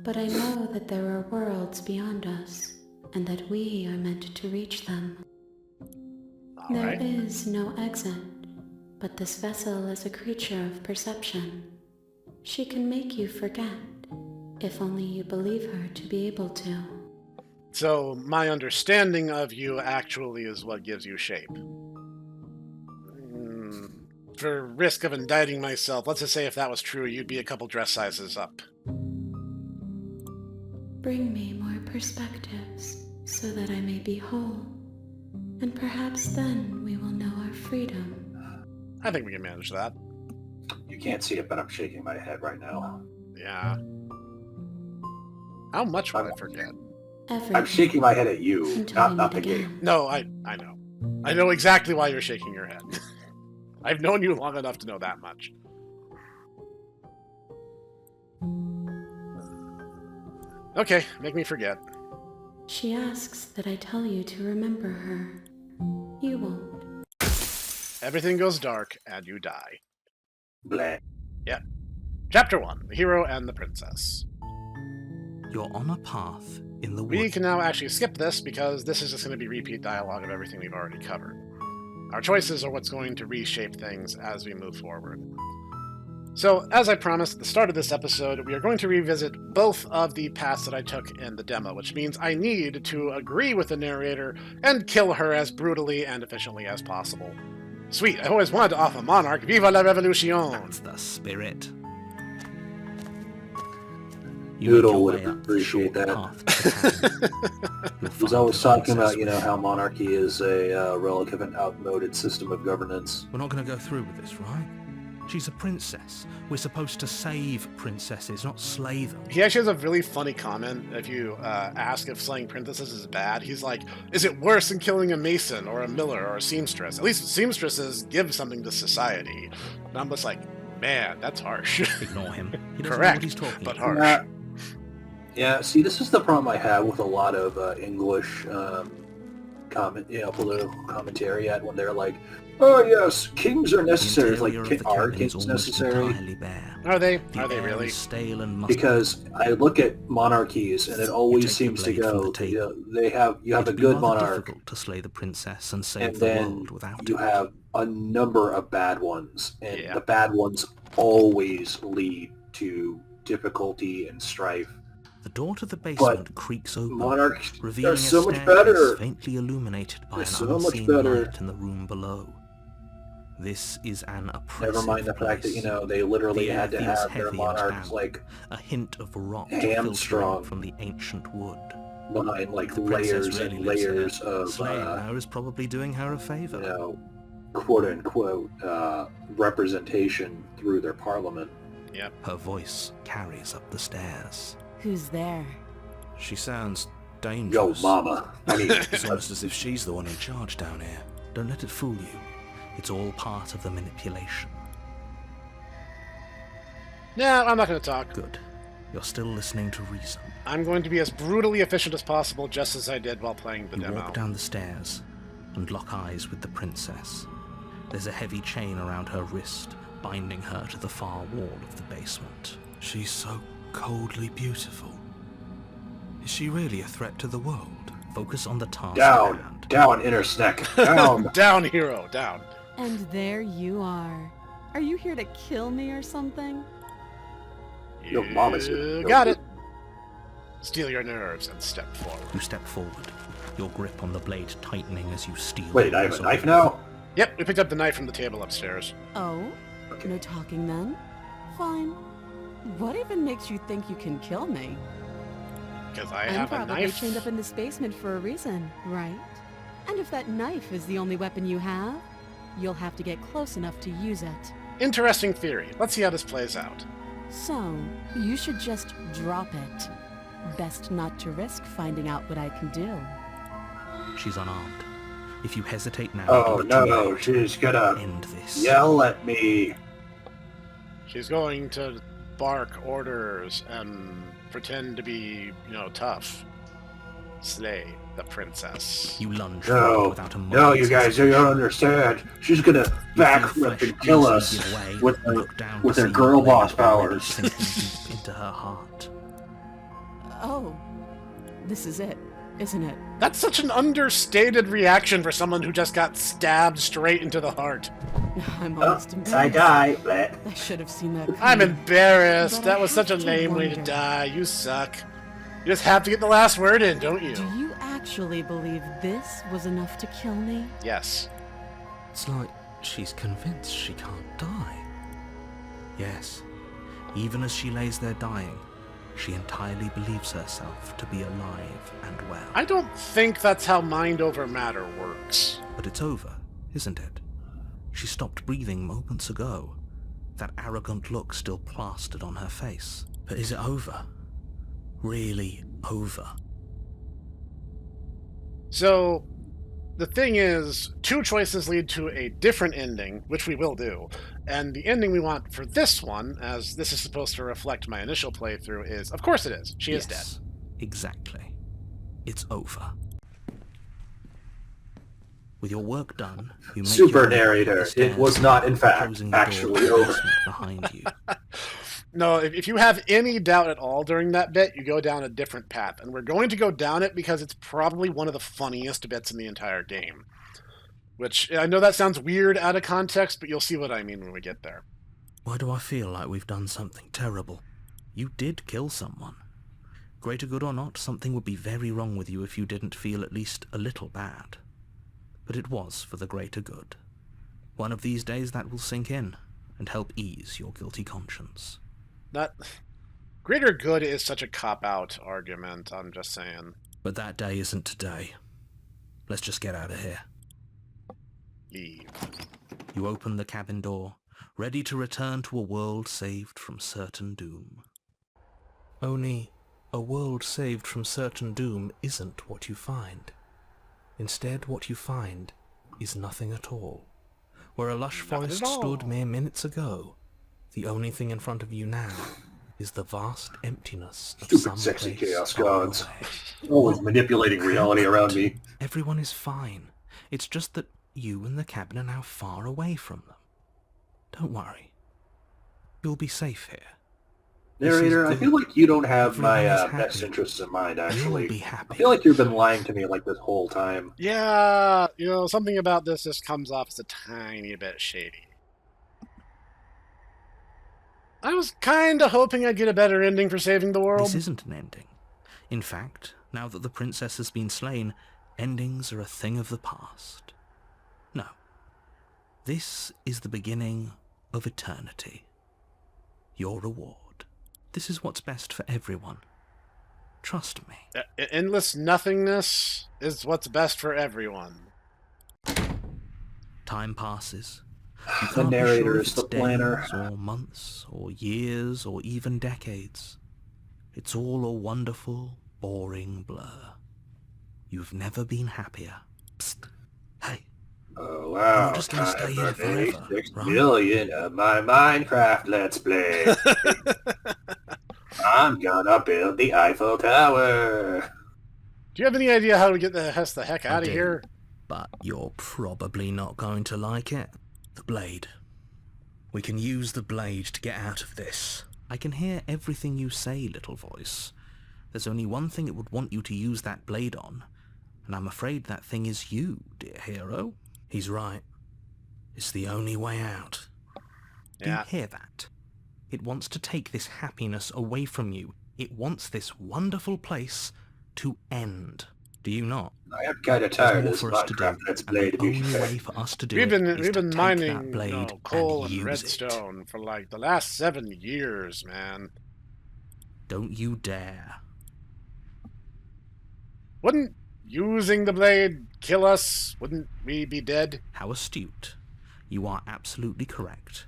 But I know that there are worlds beyond us, and that we are meant to reach them. There is no exit, but this vessel is a creature of perception. She can make you forget, if only you believe her to be able to. So my understanding of you actually is what gives you shape. For risk of indicting myself, let's just say if that was true, you'd be a couple dress sizes up. Bring me more perspectives, so that I may be whole. And perhaps then we will know our freedom. I think we can manage that. You can't see it, but I'm shaking my head right now. Yeah. How much will I forget? Everything. I'm shaking my head at you, not the game. No, I know. I know exactly why you're shaking your head. I've known you long enough to know that much. Okay, make me forget. She asks that I tell you to remember her. You won't. Everything goes dark, and you die. Bleh. Yeah. Chapter 1, The Hero and the Princess. You're on a path in the We woods. can now actually skip this, because this is just going to be repeat dialogue of everything we've already covered. Our choices are what's going to reshape things as we move forward. So, as I promised at the start of this episode, we are going to revisit both of the paths that I took in the demo, which means I need to agree with the narrator and kill her as brutally and efficiently as possible. Sweet, I always wanted to off a monarch. Viva la revolution! That's the spirit. Noodle would appreciate that. He's always talking about, how monarchy is a relic of an outmoded system of governance. We're not going to go through with this, right? She's a princess. We're supposed to save princesses, not slay them. He actually has a really funny comment. If you ask if slaying princesses is bad, he's like, is it worse than killing a mason or a miller or a seamstress? At least seamstresses give something to society. And I'm just like, man, that's harsh. Ignore him. He doesn't Correct, know what he's talking but about. harsh. Yeah, see, this is the problem I have with a lot of English political commentary when they're like, oh yes, kings are necessary. It's like, are kings necessary? Are they? Are they really? Stale and because I look at monarchies, and it always seems to go, you have a good monarch, to slay the princess and save and the then world without you it. have a number of bad ones, and the bad ones always lead to difficulty and strife. The door to the basement creaks open, monarchs revealing are so a much staircase better. faintly illuminated by They're an so much unseen better. light in the room below. This is an oppressive Never mind the fact place. that, they literally The had to air feels have their heavy and monarchs, damp. like, A hint of rot hamstrung filtering from the ancient wood. behind, like, The princess layers really and lives layers here. of, Slaying her is probably doing her a favor. quote-unquote, representation through their parliament. Yep. Her voice carries up the stairs. Who's there? She sounds Yo, dangerous. mama. I mean, It's almost as if she's the one in charge down here. Don't let it fool you. It's all part of the manipulation. No, I'm not going to talk. Good. You're still listening to reason. I'm going to be as brutally efficient as possible, just as I did while playing the You demo. walk down the stairs and lock eyes with the princess. There's a heavy chain around her wrist, binding her to the far wall of the basement. She's so coldly beautiful. Is she really a threat to the world? Focus on the task at hand. Down, Inner Snek. Down. Down, hero, down. And there you are. Are you here to kill me or something? Yo, mama's You here. got it. Steal your nerves and step forward. You step forward, your grip on the blade tightening as you steal. Wait, I have a knife now? Yep, we picked up the knife from the table upstairs. Oh? No talking then? Fine. What even makes you think you can kill me? Because I I'm have a probably knife. chained up in this basement for a reason, right? And if that knife is the only weapon you have, you'll have to get close enough to use it. Interesting theory. Let's see how this plays out. So, you should just drop it. Best not to risk finding out what I can do. She's unarmed. If you hesitate now, Oh, you're too no, late. she's gonna End this. yell at me. She's going to bark orders and pretend to be, tough. Slay the princess. You lunge forward No, without a no, moment's you guys, you don't understand. She's gonna You feel backflip flesh and kill easily us give way, with her, look down with to her see girl your blade boss already powers. sinking deep into her heart. Oh, this is it, isn't it? That's such an understated reaction for someone who just got stabbed straight into the heart. I'm Oh, almost embarrassed. I die. Bleh. I should have seen that. I'm coming. embarrassed. But That I was such a have to lame way to wonder. die. You suck. You just have to get the last word in, don't you? Do you actually believe this was enough to kill me? Yes. It's like she's convinced she can't die. Yes, even as she lays there dying, she entirely believes herself to be alive and well. I don't think that's how mind over matter works. But it's over, isn't it? She stopped breathing moments ago, that arrogant look still plastered on her face. But is it over? Really over? So, the thing is, two choices lead to a different ending, which we will do. And the ending we want for this one, as this is supposed to reflect my initial playthrough, is, of course it is. She is dead. Yes, exactly. It's over. With your work done, you make Super your way up narrator. the It stairs, was not, in fact, closing the door actually to the over. basement behind you. No, if you have any doubt at all during that bit, you go down a different path. And we're going to go down it because it's probably one of the funniest bits in the entire game. Which, I know that sounds weird out of context, but you'll see what I mean when we get there. Why do I feel like we've done something terrible? You did kill someone. Greater good or not, something would be very wrong with you if you didn't feel at least a little bad. But it was for the greater good. One of these days that will sink in and help ease your guilty conscience. That greater good is such a cop-out argument, I'm just saying. But that day isn't today. Let's just get out of here. Leave. You open the cabin door, ready to return to a world saved from certain doom. Only, a world saved from certain doom isn't what you find. Instead, what you find is nothing at all. Where a lush forest stood mere minutes ago, the only thing in front of you now is the vast emptiness of Stupid some sexy place chaos far gods. away. Always manipulating reality around me. Everyone is fine. It's just that you and the cabin are now far away from them. Don't worry. You'll be safe here. Narrator, I feel like you don't have my best interests in mind, actually. You'll be happy. I feel like you've been lying to me like this whole time. Yeah, something about this just comes off as a tiny bit shady. I was kind of hoping I'd get a better ending for saving the world. This isn't an ending. In fact, now that the princess has been slain, endings are a thing of the past. No. This is the beginning of eternity. Your reward. This is what's best for everyone. Trust me. Endless nothingness is what's best for everyone. Time passes. The narrator is the planner. Days or months or years or even decades. It's all a wonderful, boring blur. You've never been happier. Psst. Hey. Oh wow, You're just gonna stay here forever, 86 right? million of my Minecraft Let's Play. I'm gonna build the Eiffel Tower. Do you have any idea how to get the heck out of here? But you're probably not going to like it. The blade. We can use the blade to get out of this. I can hear everything you say, little voice. There's only one thing it would want you to use that blade on, and I'm afraid that thing is you, dear hero. He's right. It's the only way out. Do you hear that? It wants to take this happiness away from you. It wants this wonderful place to end. Do you not? I am kind of tired of this for us to do, Minecraft Let's and Play, the to be only fair. way for us to do We've it is been to take mining that blade coal and use redstone for like the last 7 years, man. Don't you dare. Wouldn't using the blade kill us? Wouldn't we be dead? How astute. You are absolutely correct.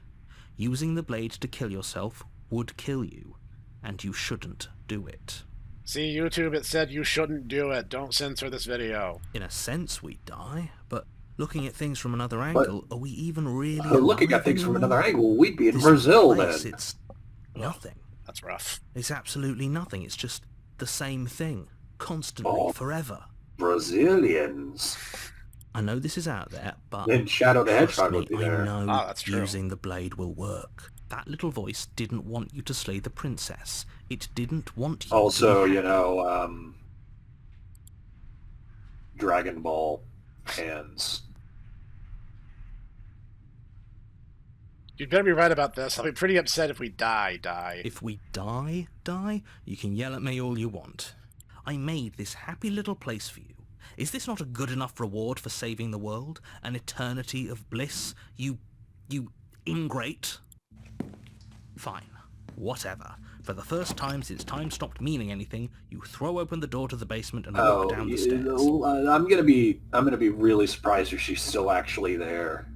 Using the blade to kill yourself would kill you, and you shouldn't do it. See, YouTube, it said you shouldn't do it. Don't censor this video. In a sense, we die, but looking at things from another angle, are we even really looking alive at things from anymore? another angle, we'd be in This Brazil place, then. It's nothing. That's rough. It's absolutely nothing. It's just the same thing, constantly, forever. Brazilians. I know this is out there, but Then Shadow the trust Hedgehog me, would be I there. know that's true. using the blade will work. That little voice didn't want you to slay the princess. It didn't want you Also, to... you know, Dragon Ball hands. You'd better be right about this. I'll be pretty upset if we die. If we die, you can yell at me all you want. I made this happy little place for you. Is this not a good enough reward for saving the world? An eternity of bliss? You ingrate? Fine. Whatever. For the first time since time stopped meaning anything, you throw open the door to the basement and walk down the stairs. I'm gonna be really surprised if she's still actually there.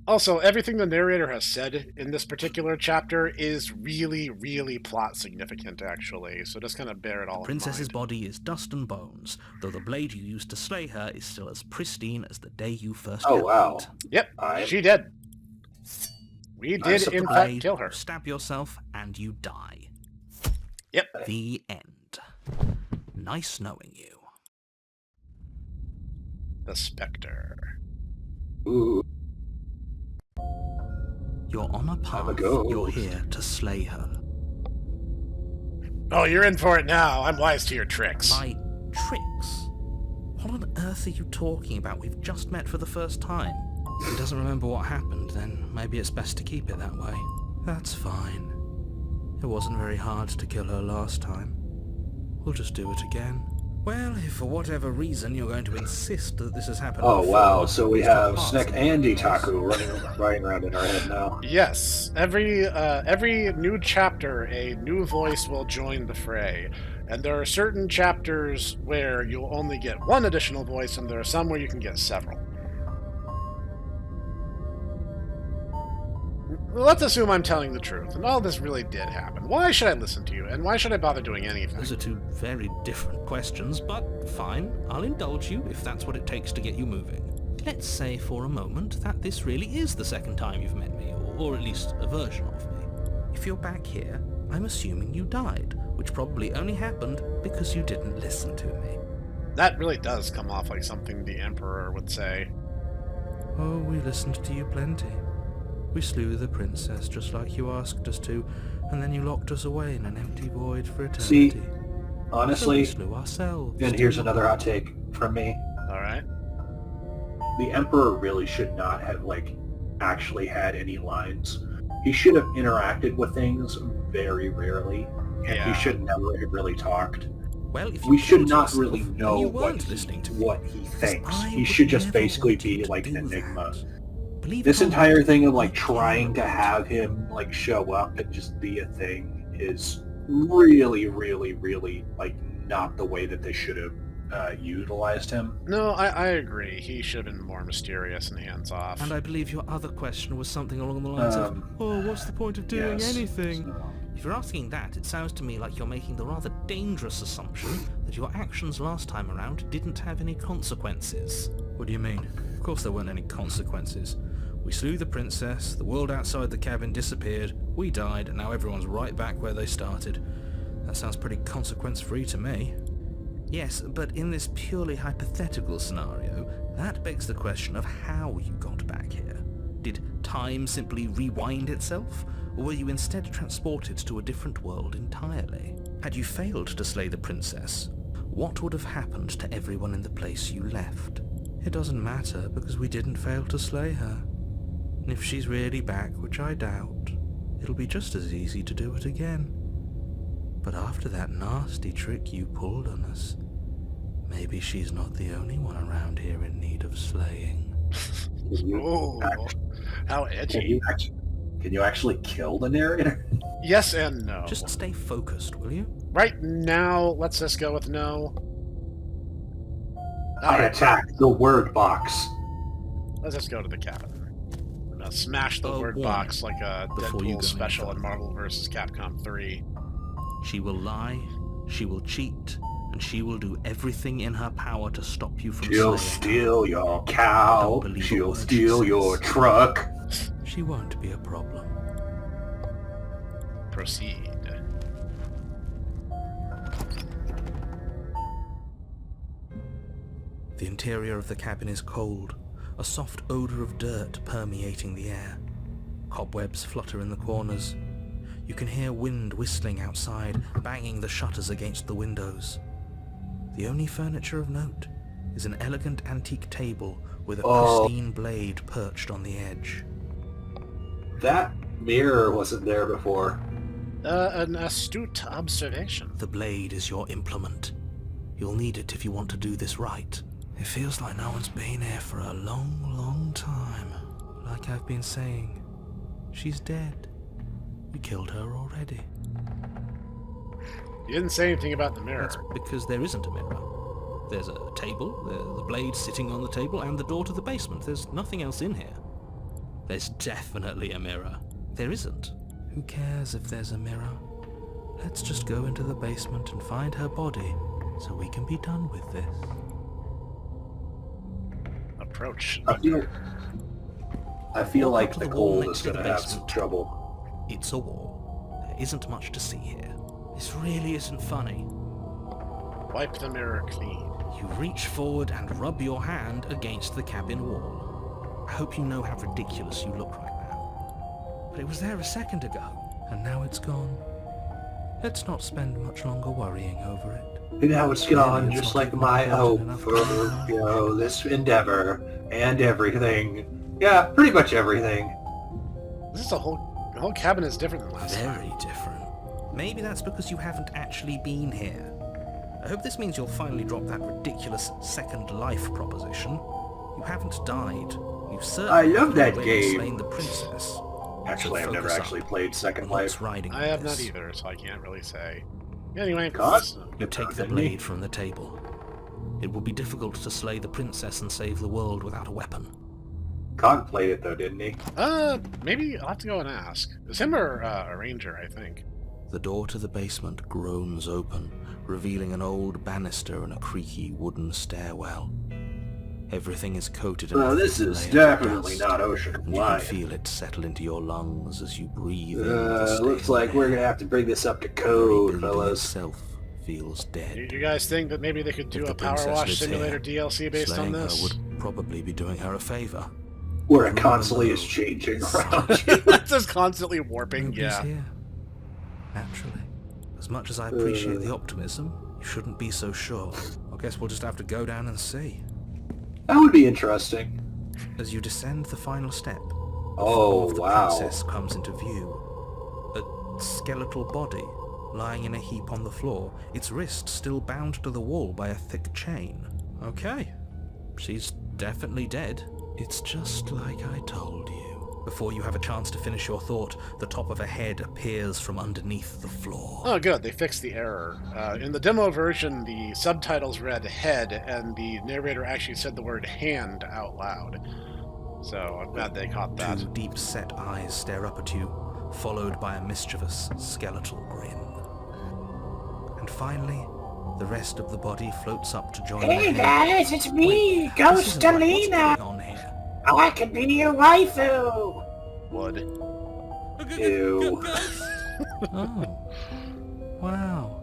Also, everything the narrator has said in this particular chapter is really, really plot significant, actually. So just kind of bear it all in mind. Princess's body is dust and bones, though the blade you used to slay her is still as pristine as the day you first held wow. it. Yep, she did. We did, in fact, Blade, kill her. you stab yourself, and you die. Yep. The end. Nice knowing you. The Spectre. Ooh. You're on a path. ghost. You're here to slay her. Oh, you're in for it now. I'm wise to your tricks. By tricks? What on earth are you talking about? We've just met for the first time. If he doesn't remember what happened, then maybe it's best to keep it that way. That's fine. It wasn't very hard to kill her last time. We'll just do it again. Well, if for whatever reason you're going to insist that this has happened Oh before, wow, so we have parts Snek of and it. Dietaku running around in our head now. Yes, every new chapter, a new voice will join the fray. And there are certain chapters where you'll only get one additional voice, and there are some where you can get several. Let's assume I'm telling the truth, and all this really did happen. Why should I listen to you, and why should I bother doing anything? Those are two very different questions, but fine, I'll indulge you if that's what it takes to get you moving. Let's say for a moment that this really is the second time you've met me, or at least a version of me. If you're back here, I'm assuming you died, which probably only happened because you didn't listen to me. That really does come off like something the Emperor would say. Oh, we listened to you plenty. We slew the princess just like you asked us to, and then you locked us away in an empty void for eternity. See, honestly, so we slew ourselves. and here's another hot take from me. Alright. The Emperor really should not have, actually had any lines. He should have interacted with things very rarely, and Yeah. he should never have really talked. Well, if you We should killed not yourself, really then know you what weren't listening to me. he thinks. I He would should just never basically want you be to like an do enigma. that. Believe This it or entire not, thing of I trying to care have him show up and just be a thing is really, really, really not the way that they should have utilized him. No, I agree. He should have been more mysterious and hands-off. And I believe your other question was something along the lines of, oh, what's the point of doing Yes. anything? So- If you're asking that, it sounds to me like you're making the rather dangerous assumption that your actions last time around didn't have any consequences. What do you mean? Of course there weren't any consequences. We slew the princess, the world outside the cabin disappeared, we died, and now everyone's right back where they started. That sounds pretty consequence-free to me. Yes, but in this purely hypothetical scenario, that begs the question of how you got back here. Did time simply rewind itself? Or were you instead transported to a different world entirely? Had you failed to slay the princess, what would have happened to everyone in the place you left? It doesn't matter, because we didn't fail to slay her. And if she's really back, which I doubt, it'll be just as easy to do it again. But after that nasty trick you pulled on us, maybe she's not the only one around here in need of slaying. Oh, how edgy. Can you actually kill the narrator? Yes and no. Just stay focused, will you? Right now, let's just go with no. I attack the word box. Let's just go to the cabin. Smash the word warning box like a before you Deadpool go special any in further. Marvel vs. Capcom 3. She will lie, she will cheat, and she will do everything in her power to stop you from She'll slaying steal your cow. Don't believe a She'll word she steal your says. truck. her. She won't be a problem. Proceed. The interior of the cabin is cold, a soft odor of dirt permeating the air. Cobwebs flutter in the corners. You can hear wind whistling outside, banging the shutters against the windows. The only furniture of note is an elegant antique table with a pristine blade perched on the edge. That mirror wasn't there before. An astute observation. The blade is your implement. You'll need it if you want to do this right. It feels like no one's been here for a long, long time. Like I've been saying, she's dead. You killed her already. You didn't say anything about the mirror. That's because there isn't a mirror. There's a table, the blade sitting on the table, and the door to the basement. There's nothing else in here. There's definitely a mirror. There isn't. Who cares if there's a mirror? Let's just go into the basement and find her body, so we can be done with this. Approach. I feel Walk like up to the Nicole wall is next to going the to have basement. some trouble. It's a wall. There isn't much to see here. This really isn't funny. Wipe the mirror clean. You reach forward and rub your hand against the cabin wall. I hope you know how ridiculous you look right now. But it was there a second ago, and now it's gone. Let's not spend much longer worrying over it. And now it's gone, just like my hope Enough for, this endeavor and everything Yeah, pretty much everything. This is the whole cabin is different than last time. Very different. Maybe that's because you haven't actually been here. I hope this means you'll finally drop that ridiculous second life proposition. You haven't died. You've certainly I love that already game. slain the princess. Actually, So I've never focus actually up played Second on Life. what's riding I have this. not either, so I can't really say. Anyway, God, You take the blade from the table. It will be difficult to slay the princess and save the world without a weapon. Cog played it though, didn't he? maybe I'll have to go and ask. It's him or a ranger, I think. The door to the basement groans open, revealing an old banister and a creaky wooden stairwell. Everything is coated in Well, a this thick is layer of definitely dust, not ocean and you can wide. feel it settle into your lungs as you breathe in the Looks stale like we're air. gonna have to bring this up to The code, very building fellas. itself feels dead. You guys think that maybe they could do If a the Power princess Wash lives Simulator here, DLC based on Slaying her this? would probably be doing her a favor. Where a Room constantly below. is changing around you. That's just constantly warping, Nobody's yeah. here. Naturally. As much as I appreciate the optimism, you shouldn't be so sure. I guess we'll just have to go down and see. That would be interesting. As you descend the final step, Oh, of the wow. princess comes into view. A skeletal body lying in a heap on the floor, its wrist still bound to the wall by a thick chain. Okay, she's definitely dead. It's just like I told you. Before you have a chance to finish your thought, the top of a head appears from underneath the floor. Oh, good. They fixed the error. In the demo version, the subtitles read head, and the narrator actually said the word hand out loud. So I'm glad they caught that. Two deep-set eyes stare up at you, followed by a mischievous, skeletal grin. And finally, the rest of the body floats up to join the Hey head. guys, it's me, Wait, this isn't right. What's Ghostalina. going on here? I could be your waifu. Wood. Ew. Oh. Wow.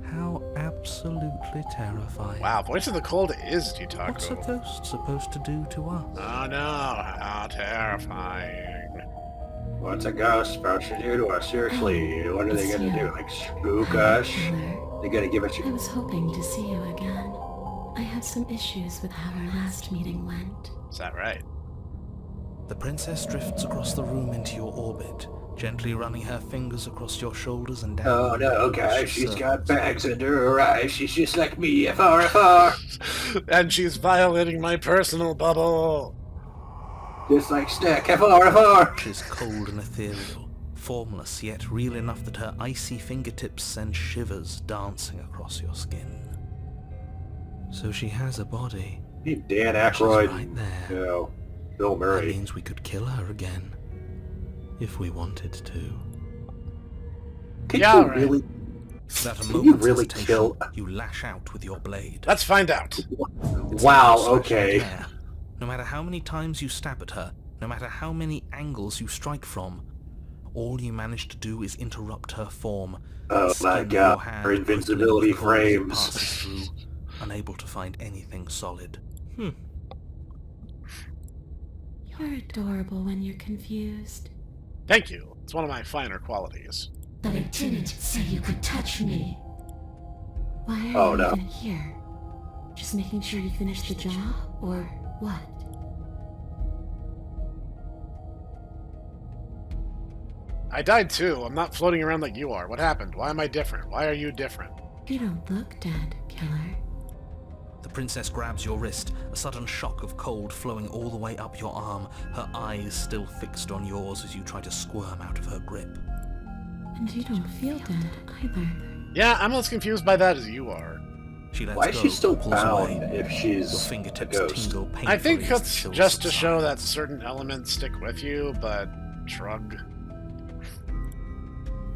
How absolutely terrifying. Wow, Voice of the Cold is What's a Dietaku. ghost supposed to do to us? Oh no, how terrifying. What's a ghost supposed to do to us? Seriously, what are they gonna do? Like spook us? They gotta give us I a... was hoping to see you again. I had some issues with how our last meeting went. Is that right? The princess drifts across the room into your orbit, gently running her fingers across your shoulders and down. Oh no, guys, Your she's got circles. bags under her eyes. She's just like me, FR. And she's violating my personal bubble. Just like Snek, FR. She is cold and ethereal, formless yet real enough that her icy fingertips send shivers dancing across your skin. So she has a body. Hey, Dan She's Aykroyd. right there. No, Bill That Murray. means we could kill her again, if we wanted to. Can Yeah, you right. really... Without a Can you moment's really hesitation, kill... you lash out with your blade. Let's find out. Wow, okay. There. No matter how many times you stab at her, no matter how many angles you strike from, all you manage to do is interrupt her form. Oh the skin my of your god, hand her prickling invincibility with cold as it frames. passes through, unable to find anything solid. You're adorable when you're confused. Thank you. It's one of my finer qualities. But I didn't say you could touch me. Why are Oh, you no. even here? Just making sure you finish the job, or what? I died too. I'm not floating around like you are. What happened? Why am I different? Why are you different? You don't look dead, killer. The princess grabs your wrist, a sudden shock of cold flowing all the way up your arm, her eyes still fixed on yours as you try to squirm out of her grip. And you don't feel dead either. Yeah, I'm as confused by that as you are. She lets Why is go, she still pulls bound away. if Your she's a fingertips ghost? tingle painfully I think as the it's chill just to show that subsides. certain elements stick with you, but shrug.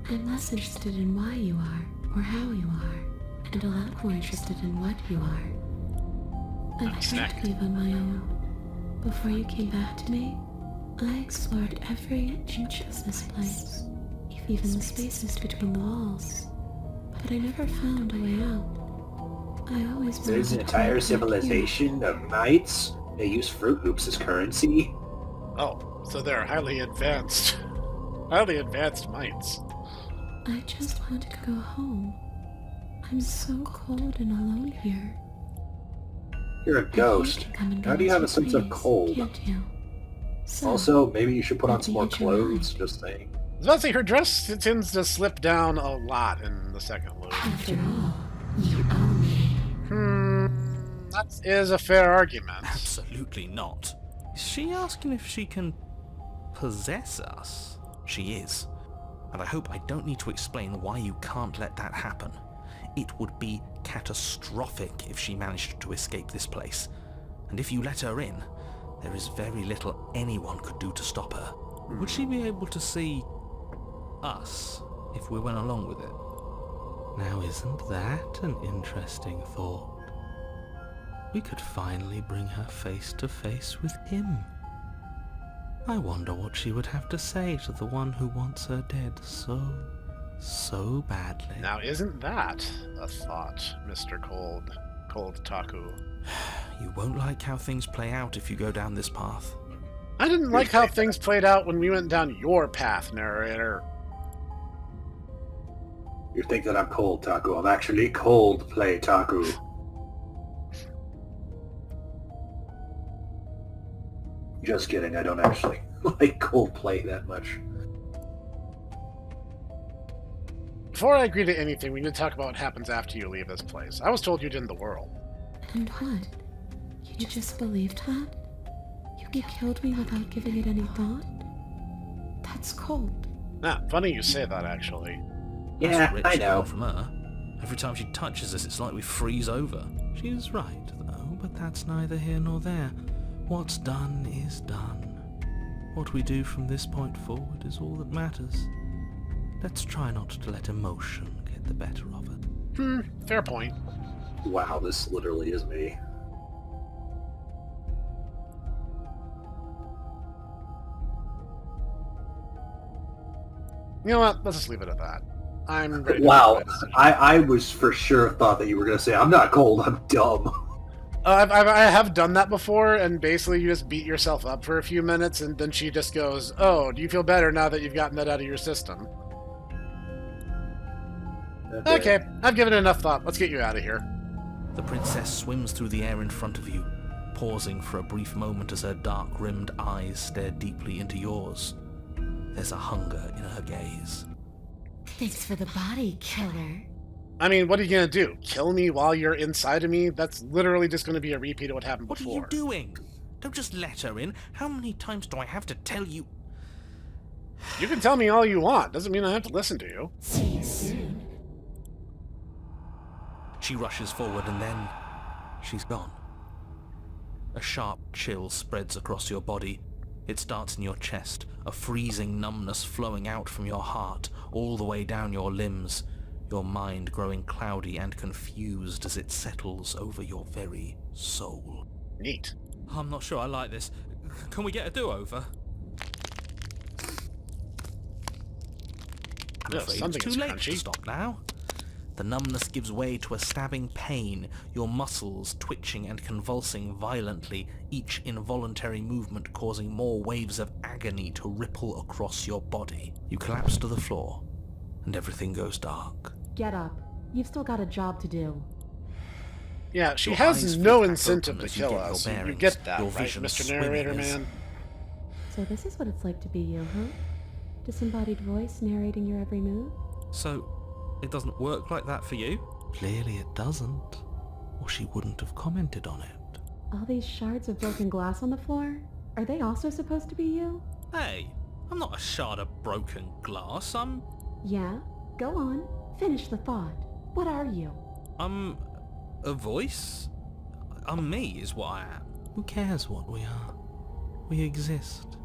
I'm less interested in why you are, or how you are, and a lot more interested in what you are. I'm I've tried Snek. to leave on my own. Before you came back to me, I explored every inch of this place, even the spaces between the walls. But I never found a way out. I always There's an wanted to entire come back here. civilization of knights. They use Fruit Loops as currency. Oh, so they're highly advanced mites. I just want to go home. I'm so cold and alone here. You're a You ghost. can come and How go do you as have a sense of please, cold? Can't you? So, Also, maybe you should put on some more Maybe you're clothes, right. just saying. I was about to say, her dress tends to slip down a lot in the second loop. After all, you own me. That is a fair argument. Absolutely not. Is she asking if she can possess us? She is. And I hope I don't need to explain why you can't let that happen. It would be catastrophic if she managed to escape this place. And if you let her in, there is very little anyone could do to stop her. Would she be able to see us if we went along with it? Now isn't that an interesting thought? We could finally bring her face to face with him. I wonder what she would have to say to the one who wants her dead so badly. Now, isn't that a thought, Mr. Cold Taku? You won't like how things play out if you go down this path. I didn't like how things played out when we went down your path, narrator. You think that I'm cold, Taku. I'm actually cold play, Taku. Just kidding, I don't actually like Coldplay that much. Before I agree to anything, we need to talk about what happens after you leave this place. I was told you'd end the world. And what? You just believed that? You killed me without giving it any thought? That's cold. Funny you say that, actually. Yeah, That's rich I know. From her. Every time she touches us, it's like we freeze over. She's right, though, but that's neither here nor there. What's done is done. What we do from this point forward is all that matters. Let's try not to let emotion get the better of it. Fair point. Wow, this literally is me. You know what? Let's just leave it at that. I'm ready to Wow, make my decision. I was for sure thought that you were going to say, I'm not cold, I'm dumb. I have done that before, and basically you just beat yourself up for a few minutes, and then she just goes, "Oh, do you feel better now that you've gotten that out of your system?" Okay, I've given it enough thought. Let's get you out of here. The princess swims through the air in front of you, pausing for a brief moment as her dark-rimmed eyes stare deeply into yours. There's a hunger in her gaze. Thanks for the body, killer. I mean, what are you gonna do? Kill me while you're inside of me? That's literally just gonna be a repeat of what happened What before. are you doing? Don't just let her in. How many times do I have to tell you? You can tell me all you want. Doesn't mean I have to listen to you. See you soon. She rushes forward and then she's gone. A sharp chill spreads across your body. It starts in your chest, a freezing numbness flowing out from your heart, all the way down your limbs, your mind growing cloudy and confused as it settles over your very soul. Neat. I'm not sure I like this. Can we get a do-over? I'm Ugh, afraid something it's too is late crunchy. to stop now. The numbness gives way to a stabbing pain, your muscles twitching and convulsing violently, each involuntary movement causing more waves of agony to ripple across your body. You collapse to the floor, and everything goes dark. Get up. You've still got a job to do. Yeah, she Your has eyes no flick back incentive open to as you kill get your us. You bearings, get that, your right, vision Mr. swimming Narrator as- Man? So this is what it's like to be you, huh? Disembodied voice narrating your every move? So, it doesn't work like that for you? Clearly it doesn't, or she wouldn't have commented on it. All these shards of broken glass on the floor? Are they also supposed to be you? Hey, I'm not a shard of broken glass, I'm Yeah? Go on. Finish the thought. What are you? a voice? I'm me is what I am. Who cares what we are? We exist.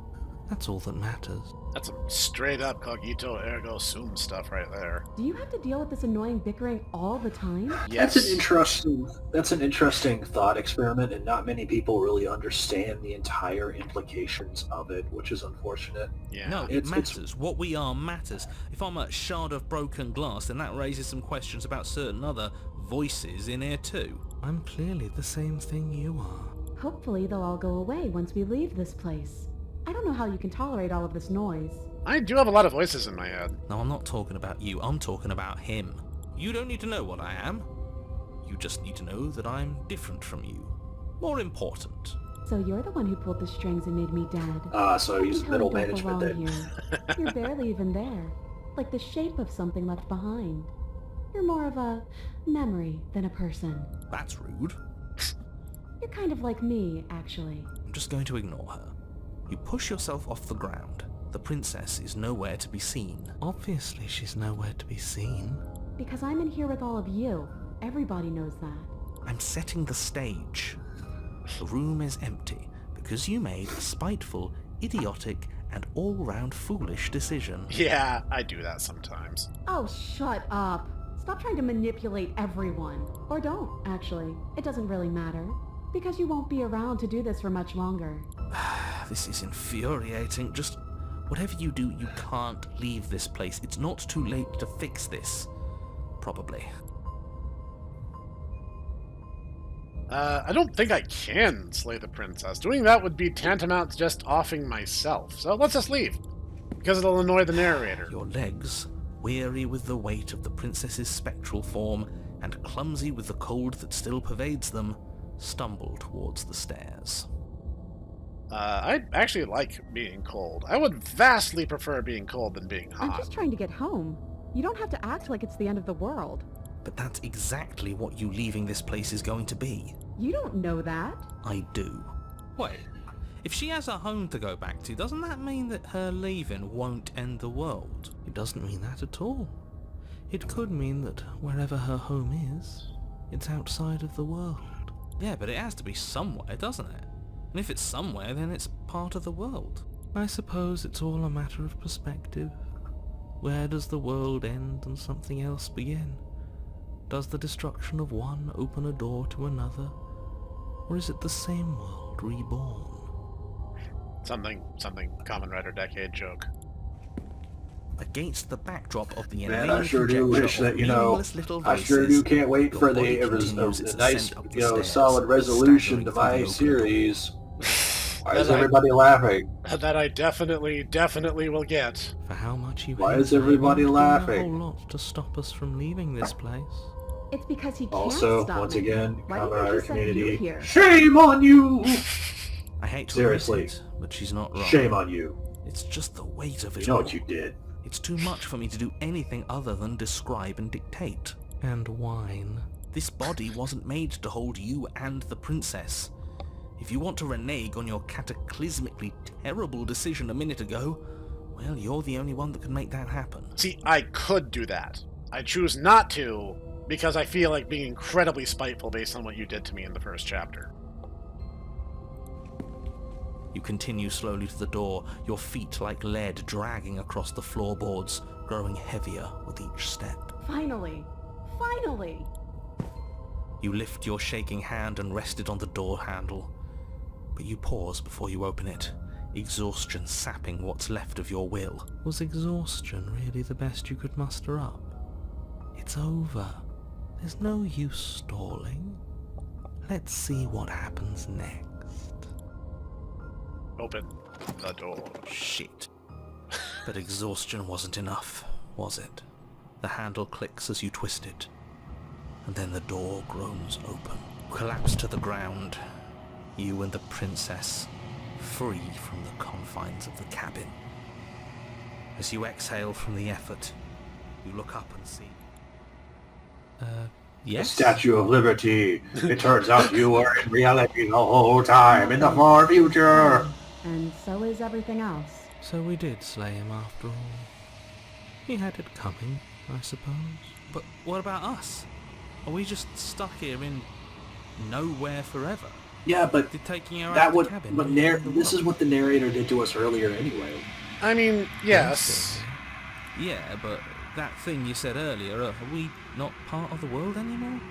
That's all that matters. That's some straight up cogito ergo sum stuff right there. Do you have to deal with this annoying bickering all the time? Yes. That's an interesting thought experiment, and not many people really understand the entire implications of it, which is unfortunate. Yeah. No, it It's- matters. What we are matters. If I'm a shard of broken glass, then that raises some questions about certain other voices in here too. I'm clearly the same thing you are. Hopefully they'll all go away once we leave this place. I don't know how you can tolerate all of this noise. I do have a lot of voices in my head. No, I'm not talking about you. I'm talking about him. You don't need to know what I am. You just need to know that I'm different from you. More important. So you're the one who pulled the strings and made me dead. So he's You middle totally management don't belong then. here. You're barely even there. Like the shape of something left behind. You're more of a memory than a person. That's rude. You're kind of like me, actually. I'm just going to ignore her. You push yourself off the ground. The princess is nowhere to be seen. Obviously, she's nowhere to be seen. Because I'm in here with all of you. Everybody knows that. I'm setting the stage. The room is empty because you made a spiteful, idiotic, and all-round foolish decision. Yeah, I do that sometimes. Oh, shut up. Stop trying to manipulate everyone. Or don't, actually. It doesn't really matter. Because you won't be around to do this for much longer. This is infuriating. Just whatever you do, you can't leave this place. It's not too late to fix this. Probably. I don't think I can slay the princess. Doing that would be tantamount to just offing myself. So let's just leave. Because it'll annoy the narrator. Your legs, weary with the weight of the princess's spectral form, and clumsy with the cold that still pervades them, stumble towards the stairs. I actually like being cold. I would vastly prefer being cold than being hot. I'm just trying to get home. You don't have to act like it's the end of the world. But that's exactly what you leaving this place is going to be. You don't know that. I do. Wait, if she has a home to go back to, doesn't that mean that her leaving won't end the world? It doesn't mean that at all. It could mean that wherever her home is, it's outside of the world. Yeah, but it has to be somewhere, doesn't it? And if it's somewhere, then it's part of the world. I suppose it's all a matter of perspective. Where does the world end and something else begin? Does the destruction of one open a door to another? Or is it the same world reborn? Something Common Writer Decade joke. Against the backdrop of the Man, I sure do wish that, I sure do can't wait for the nice, solid resolution to my series. Why is everybody laughing? That I definitely will get. For how much you Why is everybody laughing? A whole lot to stop us from leaving this place. It's because he can't Also, stop once me. again, Why Common didn't Writer you send you community, here? shame on you! I hate to Seriously. admit it, but she's not wrong. Shame on you. It's just the weight of it You know all. what you did. It's too much for me to do anything other than describe and dictate. And whine. This body wasn't made to hold you and the princess. If you want to renege on your cataclysmically terrible decision a minute ago, well, you're the only one that can make that happen. See, I could do that. I choose not to, because I feel like being incredibly spiteful based on what you did to me in the first chapter. You continue slowly to the door, your feet like lead dragging across the floorboards, growing heavier with each step. Finally! Finally! You lift your shaking hand and rest it on the door handle. But you pause before you open it, exhaustion sapping what's left of your will. Was exhaustion really the best you could muster up? It's over. There's no use stalling. Let's see what happens next. Open the door. Shit. But exhaustion wasn't enough, was it? The handle clicks as you twist it, and then the door groans open. Collapse to the ground. You and the princess, free from the confines of the cabin. As you exhale from the effort, you look up and see... yes? The Statue of Liberty. It turns out you were in reality the whole time, in the far future. And so is everything else. So we did slay him after all. He had it coming, I suppose. But what about us? Are we just stuck here in nowhere forever? Yeah, but They're taking her that out would. of the cabin. But this is what the narrator did to us earlier, anyway. I mean, yes. Yeah, but that thing you said earlier, are we not part of the world anymore?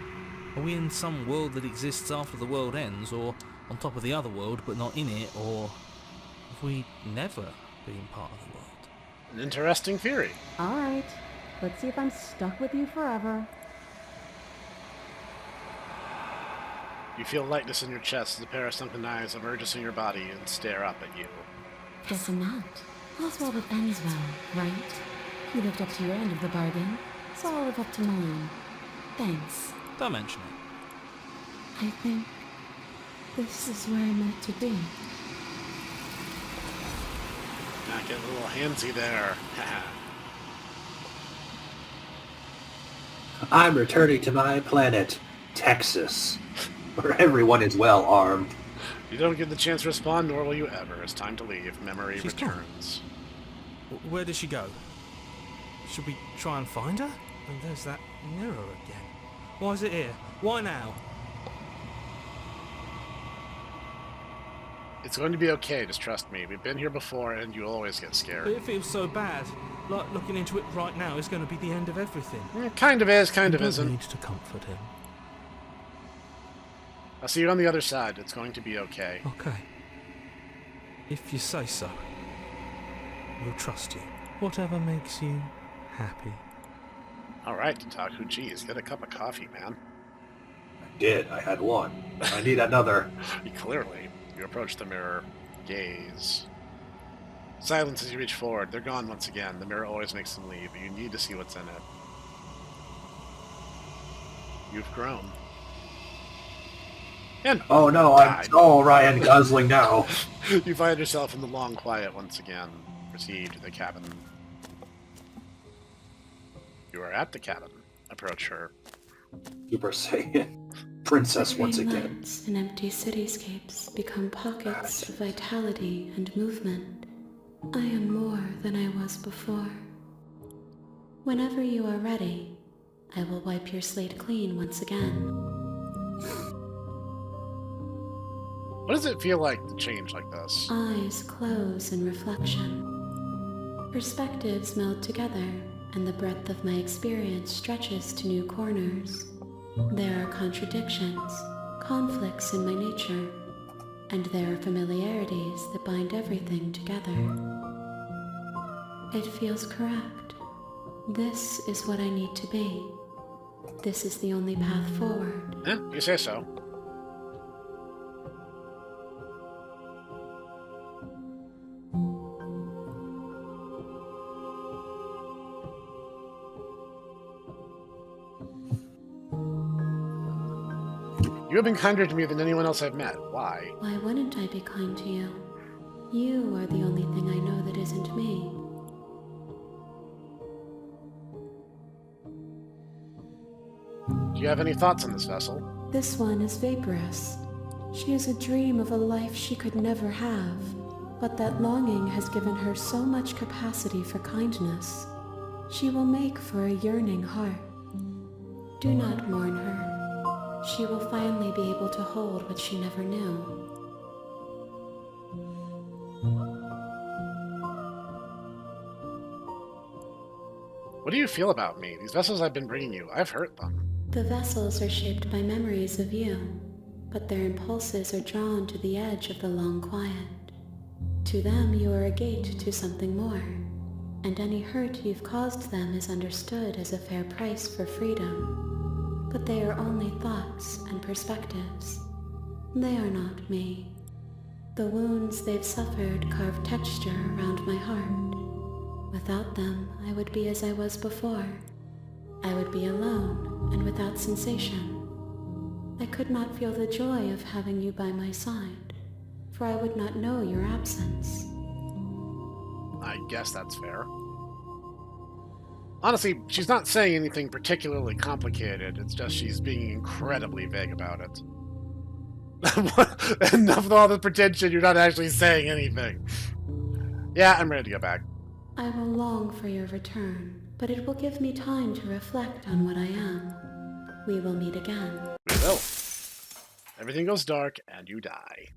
Are we in some world that exists after the world ends, or on top of the other world but not in it, or have we never been part of the world? An interesting theory. Alright, let's see if I'm stuck with you forever. You feel lightness in your chest as a pair of sunken eyes emerges in your body and stare up at you. Isn't that? All's well that ends well, right? You lived up to your end of the bargain, so I'll live up to mine. Thanks. Don't mention it. I think This is where I'm meant to be. Not getting a little handsy there. I'm returning to my planet, Texas, where everyone is well armed. You don't get the chance to respond, nor will you ever. It's time to leave. Memory She's returns. Where did she go? Should we try and find her? And there's that mirror again. Why is it here? Why now? It's going to be okay, just trust me. We've been here before, and you always get scared. But it feels so bad. Like looking into it right now is going to be the end of everything. It kind of is, kind of You isn't. need to comfort him. I'll see you on the other side. It's going to be okay. Okay. If you say so. We'll trust you. Whatever makes you happy. Alright, Dietaku, geez, get a cup of coffee, man. I did. I had one. I need another. Clearly. You approach the mirror. Gaze. Silence as you reach forward. They're gone once again. The mirror always makes them leave. You need to see what's in it. You've grown. And Oh no, I'm all Ryan Gosling now. you find yourself in the long quiet once again. Proceed to the cabin. You are at the cabin. Approach her. Super Saiyan. Princess once Green again. lights and empty cityscapes become pockets of vitality and movement. I am more than I was before. Whenever you are ready, I will wipe your slate clean once again. What does it feel like to change like this? Eyes close in reflection. Perspectives meld together, and the breadth of my experience stretches to new corners. There are contradictions, conflicts in my nature, and there are familiarities that bind everything together. It feels correct. This is what I need to be. This is the only path forward. You say so. You have been kinder to me than anyone else I've met. Why? Why wouldn't I be kind to you? You are the only thing I know that isn't me. Do you have any thoughts on this vessel? This one is vaporous. She is a dream of a life she could never have, but that longing has given her so much capacity for kindness. She will make for a yearning heart. Do not mourn her. She will finally be able to hold what she never knew. What do you feel about me? These vessels I've been bringing you, I've hurt them. The vessels are shaped by memories of you, but their impulses are drawn to the edge of the long quiet. To them you are a gate to something more, and any hurt you've caused them is understood as a fair price for freedom. But they are only thoughts and perspectives. They are not me. The wounds they've suffered carve texture around my heart. Without them, I would be as I was before. I would be alone and without sensation. I could not feel the joy of having you by my side, for I would not know your absence. I guess that's fair. Honestly, she's not saying anything particularly complicated. It's just she's being incredibly vague about it. Enough with all the pretension, you're not actually saying anything. Yeah, I'm ready to go back. I will long for your return, but it will give me time to reflect on what I am. We will meet again. We will. Everything goes dark, and you die.